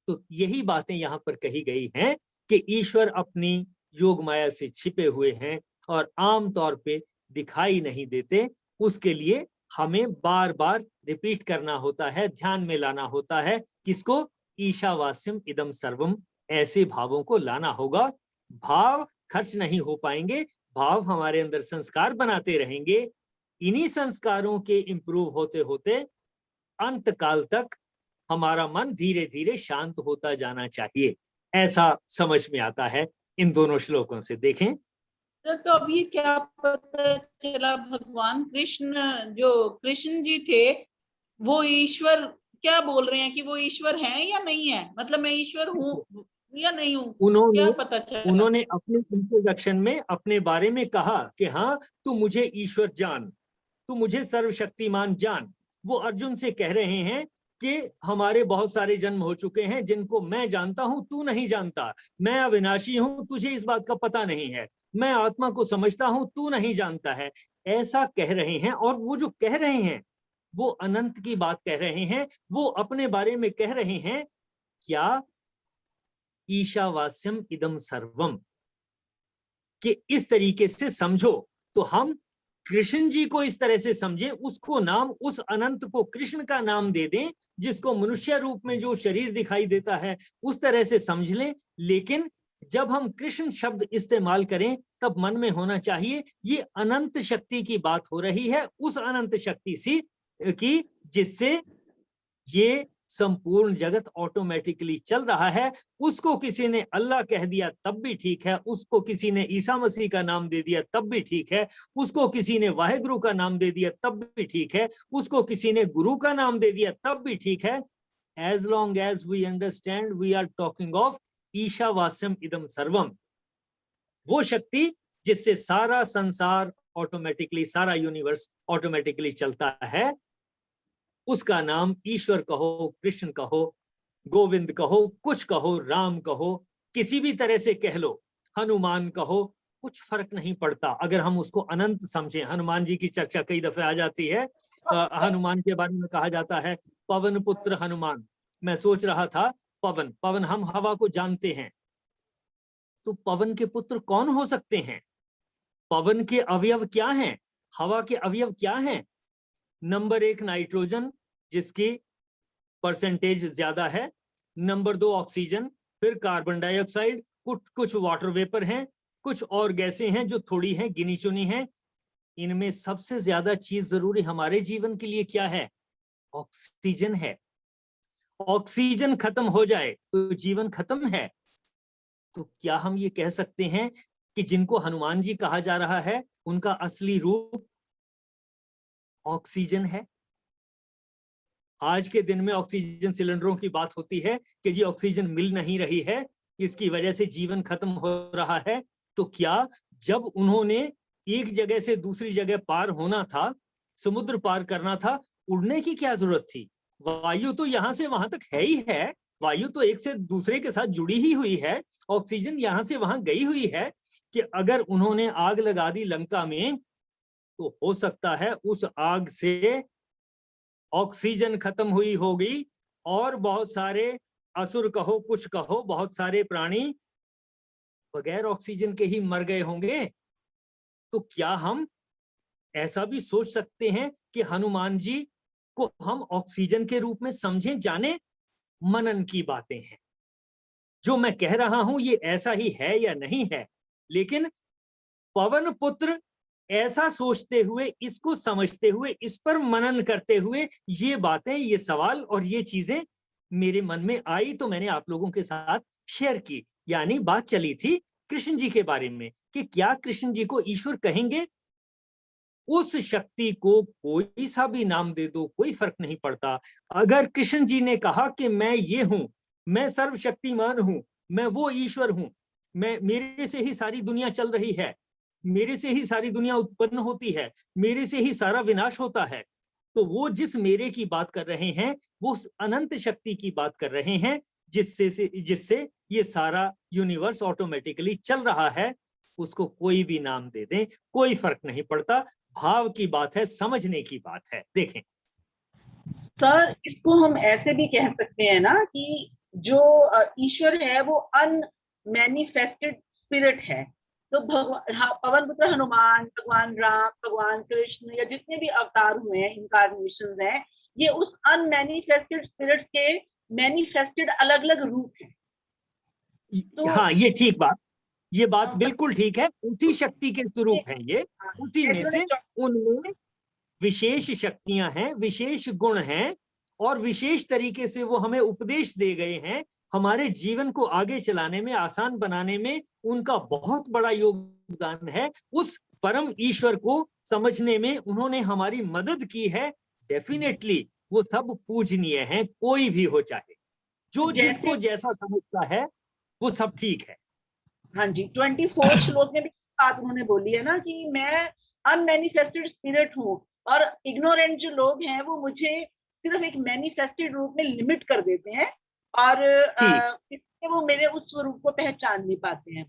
तो यही बातें यहाँ पर कही गई हैं कि ईश्वर अपनी योग माया से छिपे हुए हैं और आम तौर पे दिखाई नहीं देते। उसके लिए हमें बार बार रिपीट करना होता है, ध्यान में लाना होता है। किसको? ईशावास्यम इदम सर्वम, ऐसे भावों को लाना होगा। भाव खर्च नहीं हो पाएंगे, भाव हमारे अंदर संस्कार बनाते रहेंगे। इन्हीं संस्कारों के इंप्रूव होते होते अंत काल तक हमारा मन धीरे धीरे शांत होता जाना चाहिए, ऐसा समझ में आता है इन दोनों श्लोकों से। देखें सर, तो अब ये क्या पता चला, भगवान कृष्ण जो कृष्ण जी थे वो ईश्वर क्या बोल रहे हैं कि वो ईश्वर हैं या नहीं है, मतलब मैं ईश्वर हूँ या नहीं हूँ, क्या पता चला? उन्होंने अपने इंट्रोडक्शन में अपने बारे में कहा कि हाँ, तू मुझे ईश्वर जान, तू मुझे सर्वशक्तिमान जान। वो अर्जुन से कह रहे हैं कि हमारे बहुत सारे जन्म हो चुके हैं जिनको मैं जानता हूं, तू नहीं जानता। मैं अविनाशी हूं, तुझे इस बात का पता नहीं है। मैं आत्मा को समझता हूं, तू नहीं जानता है। ऐसा कह रहे हैं। और वो जो कह रहे हैं वो अनंत की बात कह रहे हैं, वो अपने बारे में कह रहे हैं। क्या? ईशावास्यम इदम सर्वम, कि इस तरीके से समझो। तो हम कृष्ण जी को इस तरह से समझें, उसको नाम, उस अनंत को कृष्ण का नाम दे दें, जिसको मनुष्य रूप में जो शरीर दिखाई देता है उस तरह से समझ लें। लेकिन जब हम कृष्ण शब्द इस्तेमाल करें तब मन में होना चाहिए ये अनंत शक्ति की बात हो रही है, उस अनंत शक्ति सी की जिससे ये संपूर्ण जगत ऑटोमेटिकली चल रहा है। उसको किसी ने अल्लाह कह दिया तब भी ठीक है, उसको किसी ने ईसा मसीह का नाम दे दिया तब भी ठीक है, उसको किसी ने वाहेगुरु का नाम दे दिया तब भी ठीक है, उसको किसी ने गुरु का नाम दे दिया तब भी ठीक है। As long as we understand we are talking of ईशावास्यम इदम सर्वम, वो शक्ति जिससे सारा संसार ऑटोमेटिकली, सारा यूनिवर्स ऑटोमेटिकली चलता है। उसका नाम ईश्वर कहो, कृष्ण कहो, गोविंद कहो, कुछ कहो, राम कहो, किसी भी तरह से कह लो, हनुमान कहो, कुछ फर्क नहीं पड़ता अगर हम उसको अनंत समझें। हनुमान जी की चर्चा कई दफे आ जाती है। हनुमान के बारे में कहा जाता है पवन पुत्र हनुमान। मैं सोच रहा था पवन, पवन हम हवा को जानते हैं, तो पवन के पुत्र कौन हो सकते हैं? पवन के अवयव क्या हैं? हवा के अवयव क्या हैं? नंबर 1 नाइट्रोजन, जिसकी परसेंटेज ज्यादा है। नंबर 2 ऑक्सीजन, फिर कार्बन डाइऑक्साइड, कुछ वाटर वेपर हैं, कुछ और गैसें हैं जो थोड़ी हैं, गिनी चुनी हैं। इनमें सबसे ज्यादा चीज जरूरी हमारे जीवन के लिए क्या है? ऑक्सीजन है। ऑक्सीजन खत्म हो जाए तो जीवन खत्म है। तो क्या हम ये कह सकते हैं कि जिनको हनुमान जी कहा जा रहा है उनका असली रूप ऑक्सीजन है? आज के दिन में ऑक्सीजन सिलेंडरों की बात होती है कि जी ऑक्सीजन मिल नहीं रही है, इसकी वजह से जीवन खत्म हो रहा है। तो क्या जब उन्होंने एक जगह से दूसरी जगह पार होना था, समुद्र पार करना था, उड़ने की क्या जरूरत थी? वायु तो यहां से वहां तक है ही है, वायु तो एक से दूसरे के साथ जुड़ी ही हुई है, ऑक्सीजन यहां से वहां गई हुई है। कि अगर उन्होंने आग लगा दी लंका में तो हो सकता है उस आग से ऑक्सीजन खत्म हुई होगी और बहुत सारे असुर कहो, कुछ कहो, बहुत सारे प्राणी बगैर ऑक्सीजन के ही मर गए होंगे। तो क्या हम ऐसा भी सोच सकते हैं कि हनुमान जी को हम ऑक्सीजन के रूप में समझें? जाने मनन की बातें हैं। जो मैं कह रहा हूं ये ऐसा ही है या नहीं है, लेकिन पवन पुत्र ऐसा सोचते हुए, इसको समझते हुए, इस पर मनन करते हुए ये बातें, ये सवाल और ये चीजें मेरे मन में आई तो मैंने आप लोगों के साथ शेयर की। यानी बात चली थी कृष्ण जी के बारे में कि क्या कृष्ण जी को ईश्वर कहेंगे? उस शक्ति को कोई सा भी नाम दे दो, कोई फर्क नहीं पड़ता। अगर कृष्ण जी ने कहा कि मैं ये हूं, मैं सर्वशक्तिमान हूं, मैं वो ईश्वर हूं, मैं, मेरे से ही सारी दुनिया चल रही है, मेरे से ही सारी दुनिया उत्पन्न होती है, मेरे से ही सारा विनाश होता है। तो वो जिस मेरे की बात कर रहे हैं वो उस अनंत शक्ति की बात कर रहे हैं जिससे ये सारा यूनिवर्स ऑटोमेटिकली चल रहा है। उसको कोई भी नाम दे दें, कोई फर्क नहीं पड़ता। भाव की बात है, समझने की बात है। देखें सर, इसको हम ऐसे भी कह सकते हैं ना कि जो ईश्वर है वो अनमैनिफेस्टेड स्पिरिट है। तो भगवान पवन पुत्र हनुमान, भगवान राम, भगवान कृष्ण या जितने भी अवतार हुए हैं, इनकारनेशंस हैं, ये उस अनमैनिफेस्टेड स्पिरिट के मैनिफेस्टेड अलग अलग रूप हैं। तो हाँ, ये ठीक बात, ये बात बिल्कुल ठीक है। उसी शक्ति के स्वरूप हैं ये, उसी में से उनमें विशेष शक्तियां हैं, विशेष गुण हैं और विशेष तरीके से वो हमें उपदेश दे गए हैं। हमारे जीवन को आगे चलाने में, आसान बनाने में उनका बहुत बड़ा योगदान है। उस परम ईश्वर को समझने में उन्होंने हमारी मदद की है। डेफिनेटली वो सब पूजनीय हैं, कोई भी हो चाहे, जो जिसको जैसा समझता है वो सब ठीक है। हाँ जी, 24 श्लोक में भी बात उन्होंने बोली है ना कि मैं अनमैनिफेस्टेड स्पिरिट हूँ और इग्नोरेंट जो लोग हैं वो मुझे सिर्फ एक मैनिफेस्टेड रूप में लिमिट कर देते हैं और इससे वो मेरे उस स्वरूप को पहचान नहीं पाते हैं।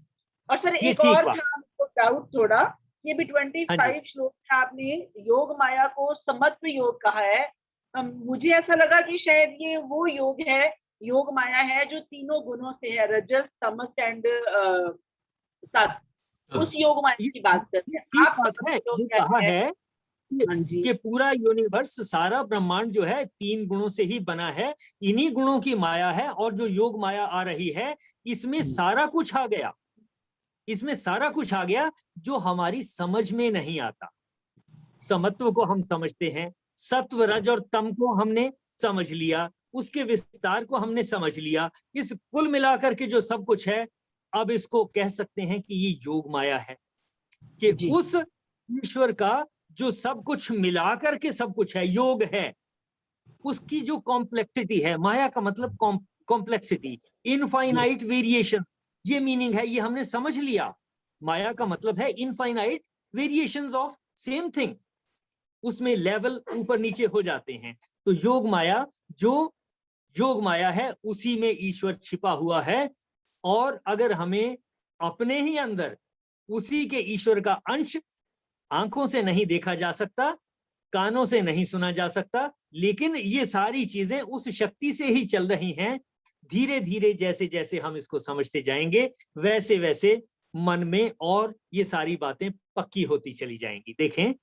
और सर एक और डाउट थोड़ा, ये भी 25 श्लोक में आपने योग माया को समत्व योग कहा है। मुझे ऐसा लगा कि शायद ये वो योग है, योग माया है जो तीनों गुणों से है, रजस, तमस एंड सत्व, उस योग माया की बात करते हैं। आप बात है, ये कहा है कि पूरा यूनिवर्स, सारा ब्रह्मांड जो है 3 गुणों से ही बना है, इन्हीं गुणों की माया है। और जो योग माया आ रही है इसमें सारा कुछ आ गया, इसमें सारा कुछ आ गया जो हमारी समझ में नहीं आता। समत्व को हम समझते हैं, सत्व, रज और तम को हमने समझ लिया, उसके विस्तार को हमने समझ लिया। इस कुल मिलाकर के जो सब कुछ है, अब इसको कह सकते हैं कि ये योग माया है, कि उस ईश्वर का जो सब कुछ मिलाकर के सब कुछ है, योग है, उसकी जो कॉम्प्लेक्सिटी है, माया का मतलब कॉम्प्लेक्सिटी, इनफाइनाइट वेरिएशन, ये मीनिंग है, ये हमने समझ लिया। माया का मतलब है infinite variations of same thing, उसमें लेवल ऊपर नीचे हो जाते हैं। तो योग माया, जो योग माया है उसी में ईश्वर छिपा हुआ है। और अगर हमें अपने ही अंदर उसी के ईश्वर का अंश आंखों से नहीं देखा जा सकता, कानों से नहीं सुना जा सकता, लेकिन ये सारी चीजें उस शक्ति से ही चल रही हैं। धीरे धीरे जैसे जैसे हम इसको समझते जाएंगे वैसे वैसे मन में और ये सारी बातें पक्की होती चली जाएंगी। देखें,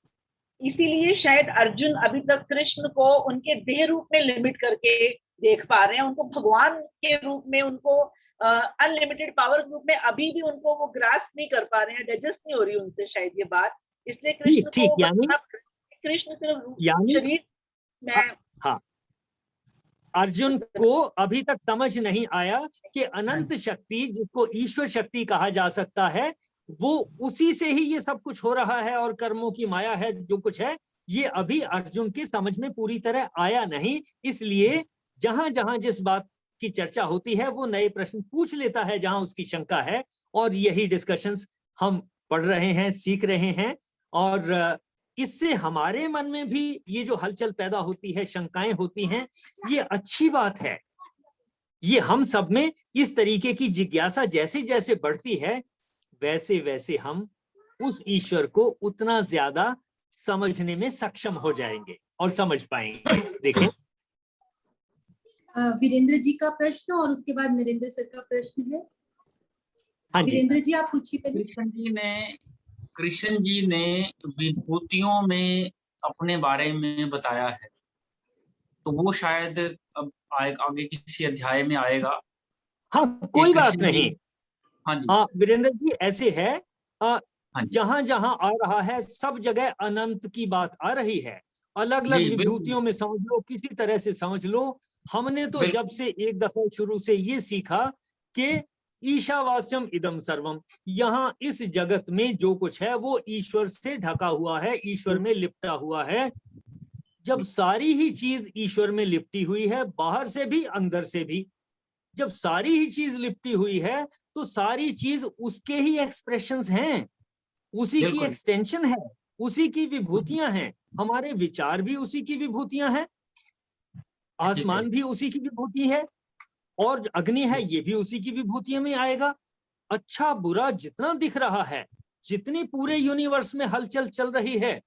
इसीलिए शायद अर्जुन अभी तक कृष्ण को उनके देह रूप में लिमिट करके देख पा रहे हैं, उनको भगवान के रूप में, उनको अनलिमिटेड पावर के रूप में अभी भी उनको वो ग्रास्प नहीं कर पा रहे हैं, डाइजेस्ट नहीं हो रही उनसे शायद ये बात। इसलिए कृष्ण को यानी कृष्ण सिर्फ शरीर में, हाँ, अर्जुन को अभी तक समझ नहीं आया कि अनंत शक्ति, जिसको ईश्वर शक्ति कहा जा सकता है, वो उसी से ही ये सब कुछ हो रहा है और कर्मों की माया है जो कुछ है, ये अभी अर्जुन की समझ में पूरी तरह आया नहीं। इसलिए जहां जहां जिस बात की चर्चा होती है वो नए प्रश्न पूछ लेता है जहां उसकी शंका है, और यही डिस्कशंस हम पढ़ रहे हैं, सीख रहे हैं। और इससे हमारे मन में भी ये जो हलचल पैदा होती है, शंकाएं होती हैं, ये अच्छी बात है। ये हम सब में इस तरीके की जिज्ञासा जैसे जैसे बढ़ती है वैसे वैसे हम उस ईश्वर को उतना ज्यादा समझने में सक्षम हो जाएंगे और समझ पाएंगे। देखें, वीरेंद्र जी का प्रश्न और उसके बाद नरेंद्र सर का प्रश्न है। हाँ जी, वीरेंद्र जी आप पूछिए पहले। कृष्ण जी ने विभूतियों में अपने बारे में बताया है, तो वो शायद अब आगे किसी अध्याय में आएगा। हाँ, कोई बात नहीं। हाँ जी, हाँ वीरेंद्र जी, ऐसे है, जहां जहां आ रहा है सब जगह अनंत की बात आ रही है। अलग अलग विभूतियों में समझ लो, किसी तरह से समझ लो। हमने तो जब से एक दफा शुरू से ये सीखा कि ईशावास्यम इदम सर्वम, यहाँ इस जगत में जो कुछ है वो ईश्वर से ढका हुआ है, ईश्वर में लिपटा हुआ है। जब सारी ही चीज ईश्वर में लिपटी हुई है, बाहर से भी अंदर से भी, जब सारी ही चीज लिपटी हुई है तो सारी चीज उसके ही एक्सप्रेशंस हैं। उसी की बिल्कुल। एक्सटेंशन है, उसी की विभूतियां हैं, हमारे विचार भी उसी की विभूतियां हैं, आसमान भी उसी की विभूति है, और अग्नि है ये भी उसी की विभूतियों में आएगा। अच्छा बुरा जितना दिख रहा है, जितनी पूरे यूनिवर्स में हलचल चल रही है,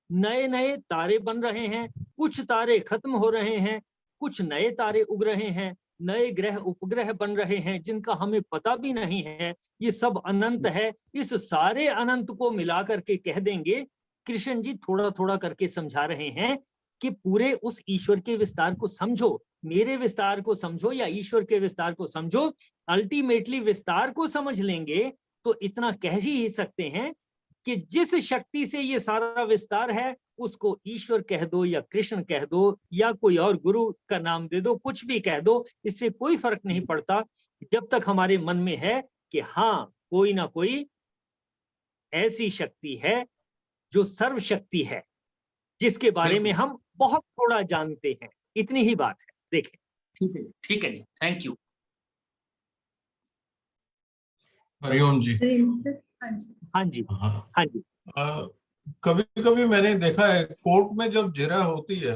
नए नए तारे बन रहे हैं, कुछ तारे खत्म हो रहे हैं, कुछ नए तारे उग रहे हैं, नए ग्रह उपग्रह बन रहे हैं जिनका हमें पता भी नहीं है, ये सब अनंत है। इस सारे अनंत को मिला करके कह देंगे, कृष्ण जी थोड़ा थोड़ा करके समझा रहे हैं कि पूरे उस ईश्वर के विस्तार को समझो, मेरे विस्तार को समझो या ईश्वर के विस्तार को समझो। अल्टीमेटली विस्तार को समझ लेंगे तो इतना कह ही सकते हैं कि जिस शक्ति से ये सारा विस्तार है उसको ईश्वर कह दो या कृष्ण कह दो या कोई और गुरु का नाम दे दो, कुछ भी कह दो, इससे कोई फर्क नहीं पड़ता, जब तक हमारे मन में है कि हाँ कोई ना कोई ऐसी शक्ति है जो सर्वशक्ति है, जिसके बारे में हम बहुत थोड़ा जानते हैं। इतनी ही बात है। देखें, ठीक है जी, thank you. Hari Om ji. Sir, हाँ जी हाँ जी हाँ जी। कभी कभी मैंने देखा है कोर्ट में जब जिरह होती है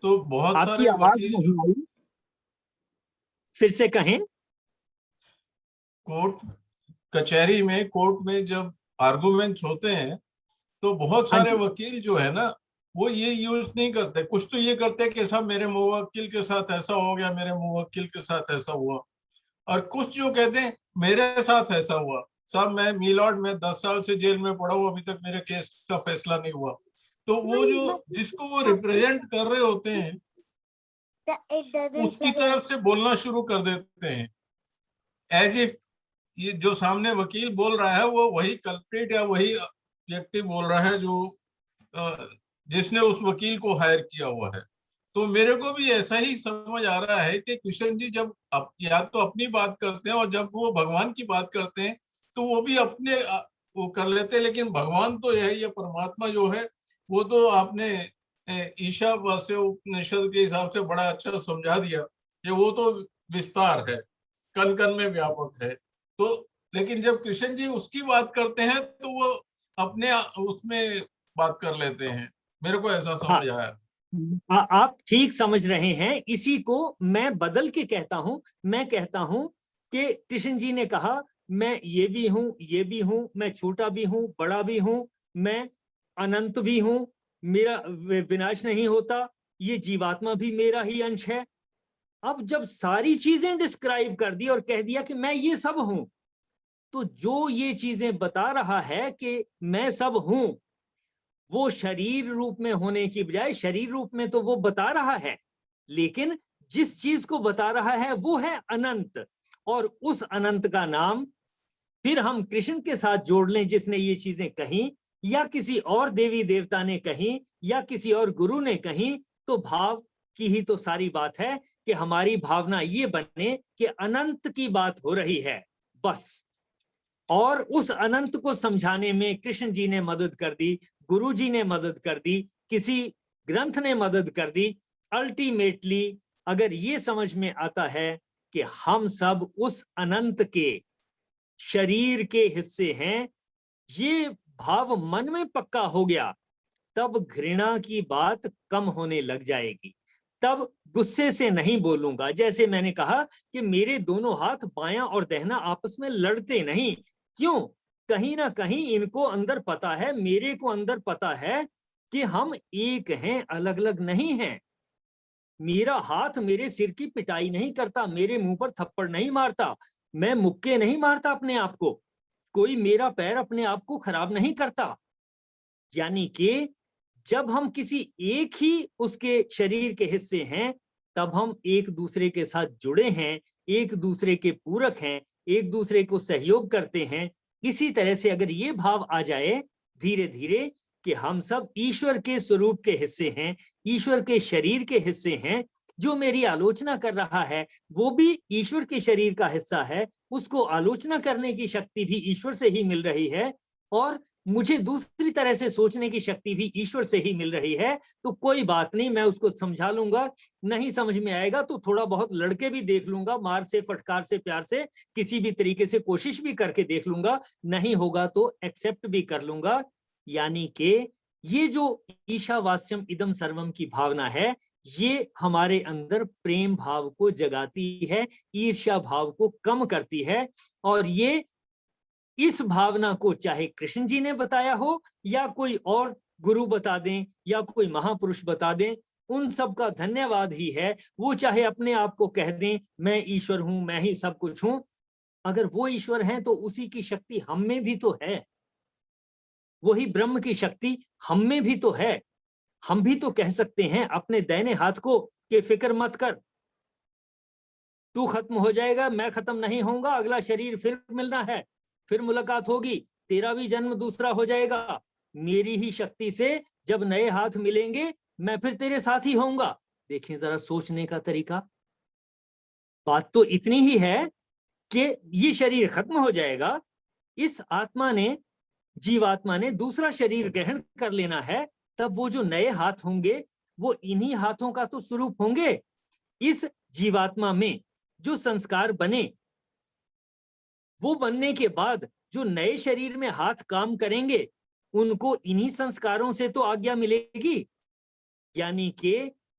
तो बहुत आपकी सारे आवाज वकील, नहीं आई, फिर से कहें। कोर्ट कचहरी में, कोर्ट में जब आर्गुमेंट्स होते हैं तो बहुत हाँ सारे जी। वकील जो है ना वो ये यूज नहीं करते। कुछ तो ये करते हैं कि साहब मेरे मुवक्किल के साथ ऐसा हो गया, मेरे मुवक्किल के साथ ऐसा हुआ, और कुछ जो कहते हैं मेरे साथ ऐसा हुआ, साहब मैं मिलॉर्ड में 10 साल से जेल में पड़ा हूं, अभी तक मेरे केस का फैसला नहीं हुआ। तो वो जो जिसको वो रिप्रेजेंट कर रहे होते हैं उसकी तरफ से बोलना शुरू कर देते हैं, एज इफ ये जो सामने वकील बोल रहा है वो वही कल्प्रिट या वही व्यक्ति बोल रहा है जो जिसने उस वकील को हायर किया हुआ है। तो मेरे को भी ऐसा ही समझ आ रहा है कि कृष्ण जी जब या तो अपनी बात करते हैं और जब वो भगवान की बात करते हैं तो वो भी अपने वो कर लेते हैं, लेकिन भगवान तो यह ये परमात्मा जो है वो तो आपने ईशावास्य उपनिषद के हिसाब से बड़ा अच्छा समझा दिया कि वो तो विस्तार है, कण कण में व्यापक है। तो लेकिन जब कृष्ण जी उसकी बात करते हैं तो वो अपने उसमें बात कर लेते हैं, मेरे को ऐसा समझ आया। आप ठीक समझ रहे हैं। इसी को मैं बदल के कहता हूं, मैं कहता हूं कि कृष्ण जी ने कहा मैं ये भी हूं, ये भी हूं, मैं छोटा भी हूं, बड़ा भी हूं, मैं अनंत भी हूं, मेरा विनाश नहीं होता, ये जीवात्मा भी मेरा ही अंश है। अब जब सारी चीजें डिस्क्राइब कर दी और कह दिया कि मैं ये सब हूं, तो जो ये चीजें बता रहा है कि मैं सब हूं, वो शरीर रूप में होने की बजाय शरीर रूप में तो वो बता रहा है, लेकिन जिस चीज को बता रहा है वो है अनंत। और उस अनंत का नाम फिर हम कृष्ण के साथ जोड़ लें जिसने ये चीजें कही, या किसी और देवी देवता ने कही, या किसी और गुरु ने कही, तो भाव की ही तो सारी बात है कि हमारी भावना ये बने कि अनंत की बात हो रही है बस। और उस अनंत को समझाने में कृष्ण जी ने मदद कर दी, गुरु जी ने मदद कर दी, किसी ग्रंथ ने मदद कर दी। अल्टीमेटली अगर ये समझ में आता है कि हम सब उस अनंत के शरीर के हिस्से हैं, ये भाव मन में पक्का हो गया, तब घृणा की बात कम होने लग जाएगी। तब गुस्से से नहीं बोलूंगा। जैसे मैंने कहा कि मेरे दोनों हाथ बायां और दाहिना आपस में लड़ते नहीं, क्यों? कहीं ना कहीं इनको अंदर पता है, मेरे को अंदर पता है कि हम एक हैं, अलग अलग नहीं हैं। मेरा हाथ मेरे सिर की पिटाई नहीं करता, मेरे मुंह पर थप्पड़ नहीं मारता, मैं मुक्के नहीं मारता अपने आप को, कोई मेरा पैर अपने आप को खराब नहीं करता। यानी कि जब हम किसी एक ही उसके शरीर के हिस्से हैं, तब हम एक दूसरे के साथ जुड़े हैं, एक दूसरे के पूरक हैं, एक दूसरे को सहयोग करते हैं। इसी तरह से अगर ये भाव आ जाए धीरे धीरे कि हम सब ईश्वर के स्वरूप के हिस्से हैं, ईश्वर के शरीर के हिस्से हैं, जो मेरी आलोचना कर रहा है वो भी ईश्वर के शरीर का हिस्सा है, उसको आलोचना करने की शक्ति भी ईश्वर से ही मिल रही है, और मुझे दूसरी तरह से सोचने की शक्ति भी ईश्वर से ही मिल रही है, तो कोई बात नहीं, मैं उसको समझा लूंगा। नहीं समझ में आएगा तो थोड़ा बहुत लड़के भी देख लूंगा, मार से, फटकार से, प्यार से, किसी भी तरीके से कोशिश भी करके देख लूंगा। नहीं होगा तो एक्सेप्ट भी कर लूंगा। यानी कि ये जो ईशावास्यम इदम सर्वम की भावना है, ये हमारे अंदर प्रेम भाव को जगाती है, ईर्ष्या भाव को कम करती है। और ये इस भावना को चाहे कृष्ण जी ने बताया हो या कोई और गुरु बता दें या कोई महापुरुष बता दें, उन सब का धन्यवाद ही है। वो चाहे अपने आप को कह दें मैं ईश्वर हूं, मैं ही सब कुछ हूं, अगर वो ईश्वर हैं तो उसी की शक्ति हम में भी तो है, वही ब्रह्म की शक्ति हम में भी तो है। हम भी तो कह सकते हैं अपने दाहिने हाथ को कि फिक्र मत कर, तू खत्म हो जाएगा, मैं खत्म नहीं होऊंगा, अगला शरीर फिर मिलना है, फिर मुलाकात होगी, तेरा भी जन्म दूसरा हो जाएगा, मेरी ही शक्ति से जब नए हाथ मिलेंगे मैं फिर तेरे साथ ही होऊंगा। देखें जरा सोचने का तरीका। बात तो इतनी ही है कि ये शरीर खत्म हो जाएगा, इस आत्मा ने, जीवात्मा ने दूसरा शरीर ग्रहण कर लेना है, तब वो जो नए हाथ होंगे वो इन्हीं हाथों का तो स्वरूप होंगे। इस जीवात्मा में जो संस्कार बने, वो बनने के बाद जो नए शरीर में हाथ काम करेंगे, उनको इन्हीं संस्कारों से तो आज्ञा मिलेगी। यानी कि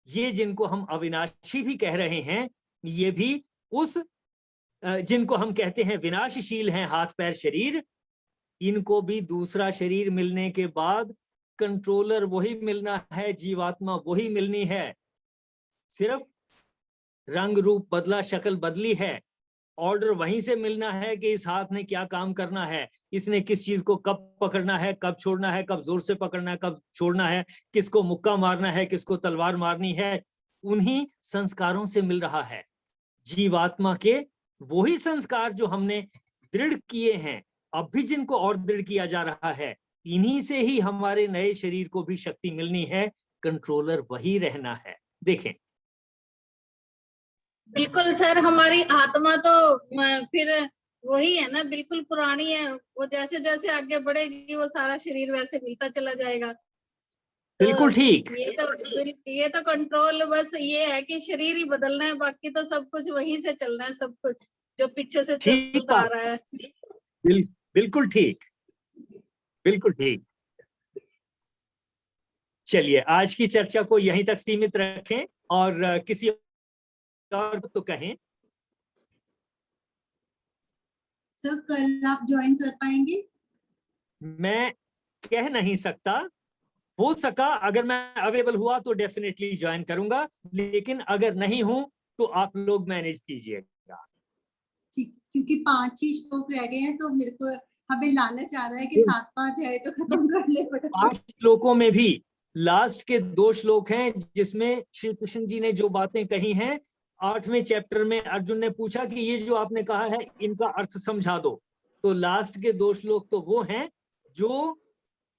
ये जिनको हम अविनाशी भी कह रहे हैं, ये भी उस जिनको हम कहते हैं विनाशशील हैं हाथ पैर शरीर, इनको भी दूसरा शरीर मिलने के बाद कंट्रोलर वही मिलना है, जीवात्मा वही मिलनी है, सिर्फ रंग रूप बदला, शक्ल बदली है, ऑर्डर वहीं से मिलना है कि इस हाथ ने क्या काम करना है, इसने किस चीज को कब पकड़ना है, कब छोड़ना है, कब जोर से पकड़ना है, कब छोड़ना है, किसको मुक्का मारना है, किसको तलवार मारनी है, उन्हीं संस्कारों से मिल रहा है। जीवात्मा के वही संस्कार जो हमने दृढ़ किए हैं, अब भी जिनको और दृढ़ किया जा रहा है, इन्हीं से ही हमारे नए शरीर को भी शक्ति मिलनी है, कंट्रोलर वही रहना है। देखें बिल्कुल सर, हमारी आत्मा तो फिर वही है ना, बिल्कुल पुरानी है, वो जैसे जैसे आगे बढ़ेगी वो सारा शरीर वैसे मिलता चला जाएगा। बिल्कुल ठीक। ये तो कंट्रोल बस ये है कि शरीर ही बदलना है, बाकी तो सब कुछ वहीं से चलना है, सब कुछ जो पीछे से चलता आ रहा है। बिल्कुल ठीक, बिल्कुल ठीक। चलिए आज की चर्चा को यहीं तक सीमित रखें और किसी और तो कहें। सर कल आप ज्वाइन कर पाएंगे? मैं कह नहीं सकता, हो सका अगर मैं अवेलेबल हुआ तो डेफिनेटली ज्वाइन करूंगा, लेकिन अगर नहीं हूं तो आप लोग मैनेज कीजिएगा। ठीक, क्योंकि 5 ही श्लोक रह गए हैं तो मेरे को हमें लालच आ रहा है कि 7वां अध्याय तो खत्म कर ले। 8 श्लोकों में भी लास्ट के 2 श्लोक हैं जिसमें श्री कृष्ण जी ने जो बातें कही हैं। 8वें चैप्टर में अर्जुन ने पूछा कि ये जो आपने कहा है इनका अर्थ समझा दो, तो लास्ट के 2 श्लोक तो वो हैं जो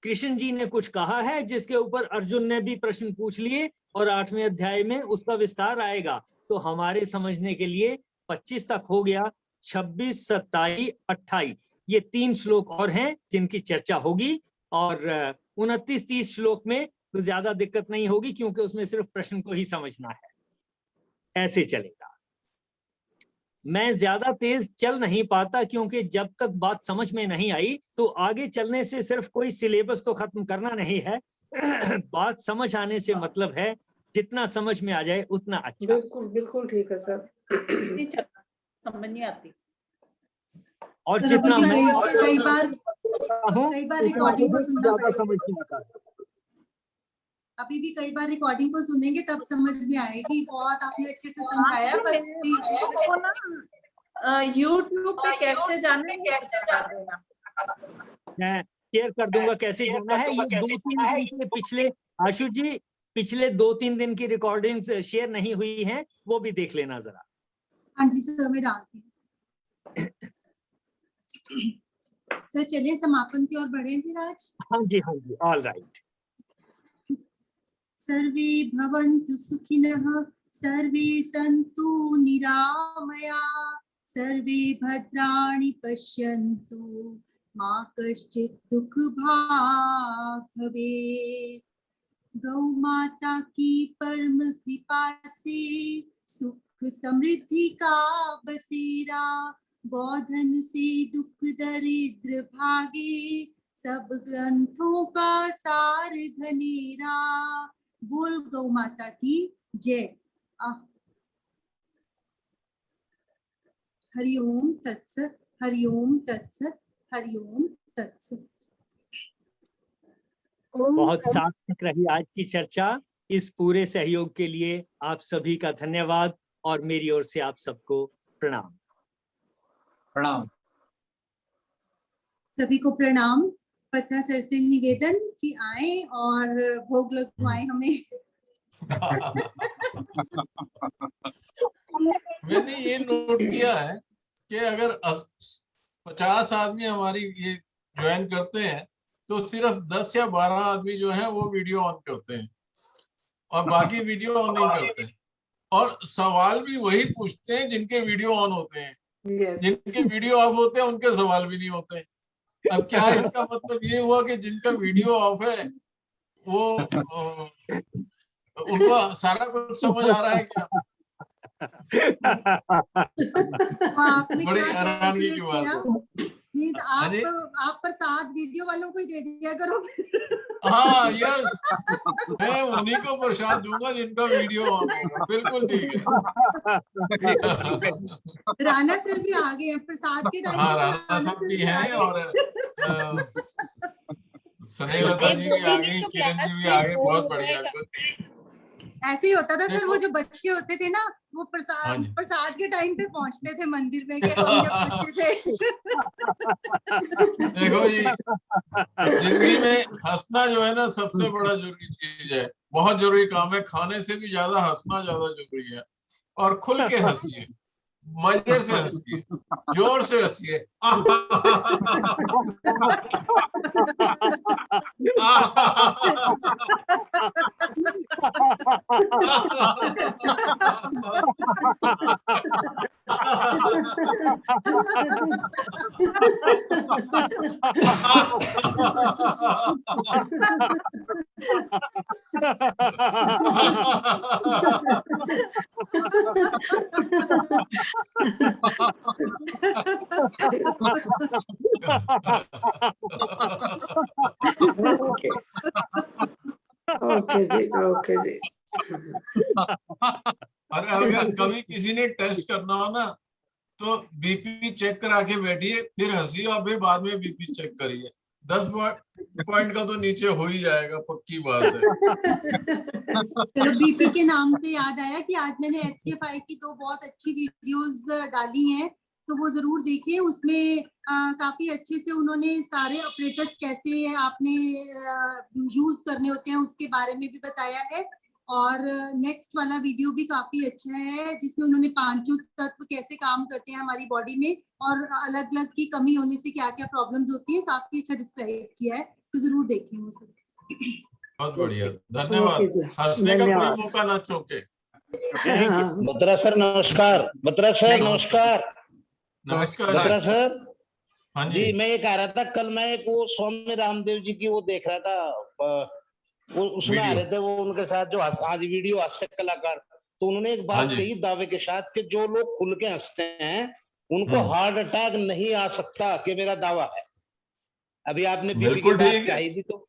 कृष्ण जी ने कुछ कहा है, जिसके ऊपर अर्जुन ने भी प्रश्न पूछ लिए, और 8वें अध्याय में उसका विस्तार आएगा। तो हमारे समझने के लिए 25 तक हो गया, 26, 27, 28 ये 3 श्लोक और हैं जिनकी चर्चा होगी, और 29, 30 श्लोक में तो ज्यादा दिक्कत नहीं होगी क्योंकि उसमें सिर्फ प्रश्न को ही समझना है। ऐसे चलेगा। मैं ज्यादा तेज चल नहीं पाता क्योंकि जब तक बात समझ में नहीं आई तो आगे चलने से सिर्फ कोई सिलेबस तो खत्म करना नहीं है। बात समझ आने से मतलब है जितना समझ में आ जाए उतना अच्छा। बिल्कुल बिल्कुल ठीक है सर। समझ नहीं आती, और जितना कई बार रिकॉर्डिंग को सुनना पड़ेगा। अभी भी कई बार रिकॉर्डिंग को सुनेंगे तब समझ में आएगी। बहुत आपने अच्छे से समझाया। यूट्यूब पे कैसे जाना है, मैं शेयर कर दूंगा कैसे जाना है। ये 2-3 दिन के पिछले, आशु जी पिछले 2-3 दिन की रिकॉर्डिंग्स शेयर नहीं हुई हैं, वो भी देख लेना जरा। हाँ जी सर, मैं डालती हूँ। सर चलिए समापन की ओर बढ़े फिर आज। हाँ जी, ऑल राइट। सर्वे भवन्तु सुखिनः, सर्वे सन्तु निरामया, सर्वे भद्राणि पश्यन्तु मा कश्चित् दुख भाग भवेत्। गौ माता की परम कृपा से सुख समृद्धि का बसेरा, गोधन से दुख दरिद्र भागे, सब ग्रंथों का सार घनेरा। बोल गौ माता की जय। हरि ओम तत्सत, हरि ओम तत्सत, हरि ओम तत्सत। बहुत सार्थक रही आज की चर्चा। इस पूरे सहयोग के लिए आप सभी का धन्यवाद और मेरी ओर से आप सबको प्रणाम। प्रणाम। सभी को प्रणाम। पत्रा सर से निवेदन कि आए और भोग लगवाएं हमें। मैंने ये नोट किया है कि अगर 50 आदमी हमारी ये ज्वाइन करते हैं तो सिर्फ 10 या 12 आदमी जो है वो वीडियो ऑन करते हैं और बाकी वीडियो ऑन नहीं करते हैं। और सवाल भी वही पूछते हैं जिनके वीडियो ऑन होते हैं। जिनके वीडियो ऑफ होते हैं उनके सवाल भी नहीं होते। अब क्या इसका मतलब ये हुआ कि जिनका वीडियो ऑफ है वो उनको सारा कुछ समझ आ रहा है क्या? आपने बड़ी क्या हैरानगी की बात है। मींस आप प्रसाद वीडियो वालों को ही दे दिया करो। हाँ यस, मैं उन्हीं को प्रसाद दूंगा जिनका वीडियो ऑन है। बिल्कुल ठीक है। राणा सर भी आ गए हैं प्रसाद के टाइम। हाँ राणा सर भी हैं और स्नेहलता जी भी आ गई, किरण जी भी आ गए। बहुत बढ़िया। ऐसे ही होता था सर, वो जो बच्चे होते थे ना वो प्रसाद के टाइम पे पहुंचते थे मंदिर में कि हम जब बच्चे थे। देखो जी, जिंदगी में हंसना जो है ना सबसे बड़ा जरूरी चीज है। बहुत जरूरी काम है। खाने से भी ज्यादा हंसना ज्यादा जरूरी है। और खुल के हंसिए, मजे से हंसिए, जोर से हंसिए। ओके जी, ओके जी। और अगर कभी किसी ने टेस्ट करना हो ना तो बीपी चेक करा के बैठिए, फिर हंसिए और फिर बाद में बीपी चेक करिए। 10 पॉइंट का तो नीचे हो ही जाएगा, पक्की बात है। चलो बीपी के नाम से याद आया कि आज मैंने HCFI की 2 बहुत अच्छी वीडियोस डाली हैं, तो वो जरूर देखिए। उसमें काफी अच्छे से उन्होंने सारे ऑपरेटर्स कैसे आपने यूज करने होते हैं उसके बारे में भी बताया है। और नेक्स्ट वाला वीडियो भी काफी अच्छा है जिसमें उन्होंने 5 तत्व कैसे काम करते हैं हमारी बॉडी में और अलग अलग की कमी होने से क्या क्या प्रॉब्लम्स होती है, काफी अच्छा डिस्क्राइब किया है, तो जरूर देखें वो सब। बहुत बढ़िया, धन्यवाद। हंसने का कोई मौका ना चूके। बत्रा सर नमस्कार। बत्रा सर नमस्कार। नमस्कार बत्रा सर। हाँ जी मैं ये कह रहा था, कल मैं एक वो स्वामी रामदेव जी की वो देख रहा था, वो उसमें आ रहे थे वो उनके साथ जो आज वीडियो हास्य कलाकार, तो उन्होंने एक बात कही दावे के साथ कि जो लोग खुल के हंसते हैं उनको हार्ट अटैक नहीं आ सकता, कि मेरा दावा है। अभी आपने बीपी की बात कही थी तो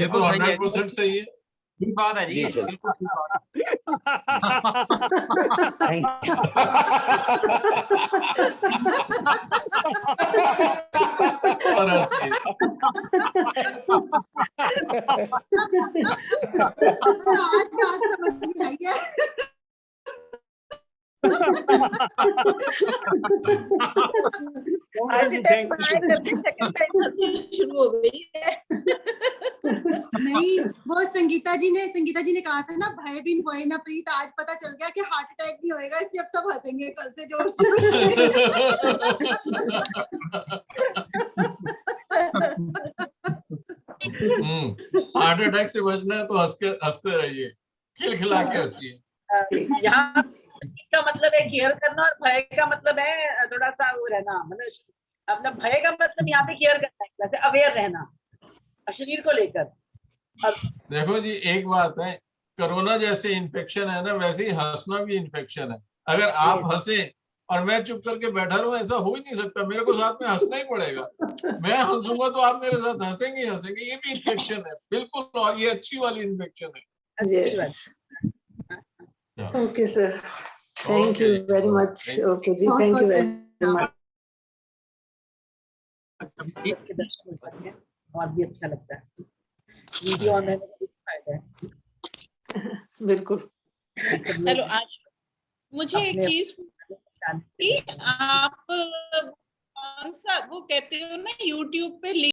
ये तो 100% सही है। ठीक बात है जी, बिल्कुल ठीक आज बात समझ में आई है। शुरू हो गई है। नहीं, वो संगीता जी ने कहा था ना, भय बिन होए ना प्रीत। आज पता चल गया कि हार्ट अटैक नहीं होएगा, इसलिए अब सब हंसेंगे कल से जोर से। हार्ट अटैक से बचना है तो हंसते रहिए, खिलखिला के हंसिए। यहाँ का मतलब है केयर करना और भय का मतलब है थोड़ा सा वो रहना, मतलब मतलब भय का मतलब यहाँ पे केयर करना है, जैसे अवेयर रहना शरीर को लेकर। अब देखो जी, एक बात है, कोरोना जैसे इन्फेक्शन है ना, वैसे ही हंसना भी इन्फेक्शन है। अगर आप हंसे और मैं चुप करके बैठा रहूं, ऐसा हो ही नहीं सकता, मेरे को साथ में हंसना ही पड़ेगा। मैं हंसूंगा तो आप मेरे साथ हंसेंगे हंसेंगे, ये भी इन्फेक्शन है बिल्कुल, और ये अच्छी वाली इन्फेक्शन है। Yes, okay sir, thank you very much. Okay जी, थैंक यू वेरी मच। के दर्शन हो पाते हैं और भी अच्छा लगता है, वीडियो ऑनलाइन का भी फायदा है। बिल्कुल। चलो आज मुझे एक चीज कि आप कौन सा वो कहते हो ना, यूट्यूब पे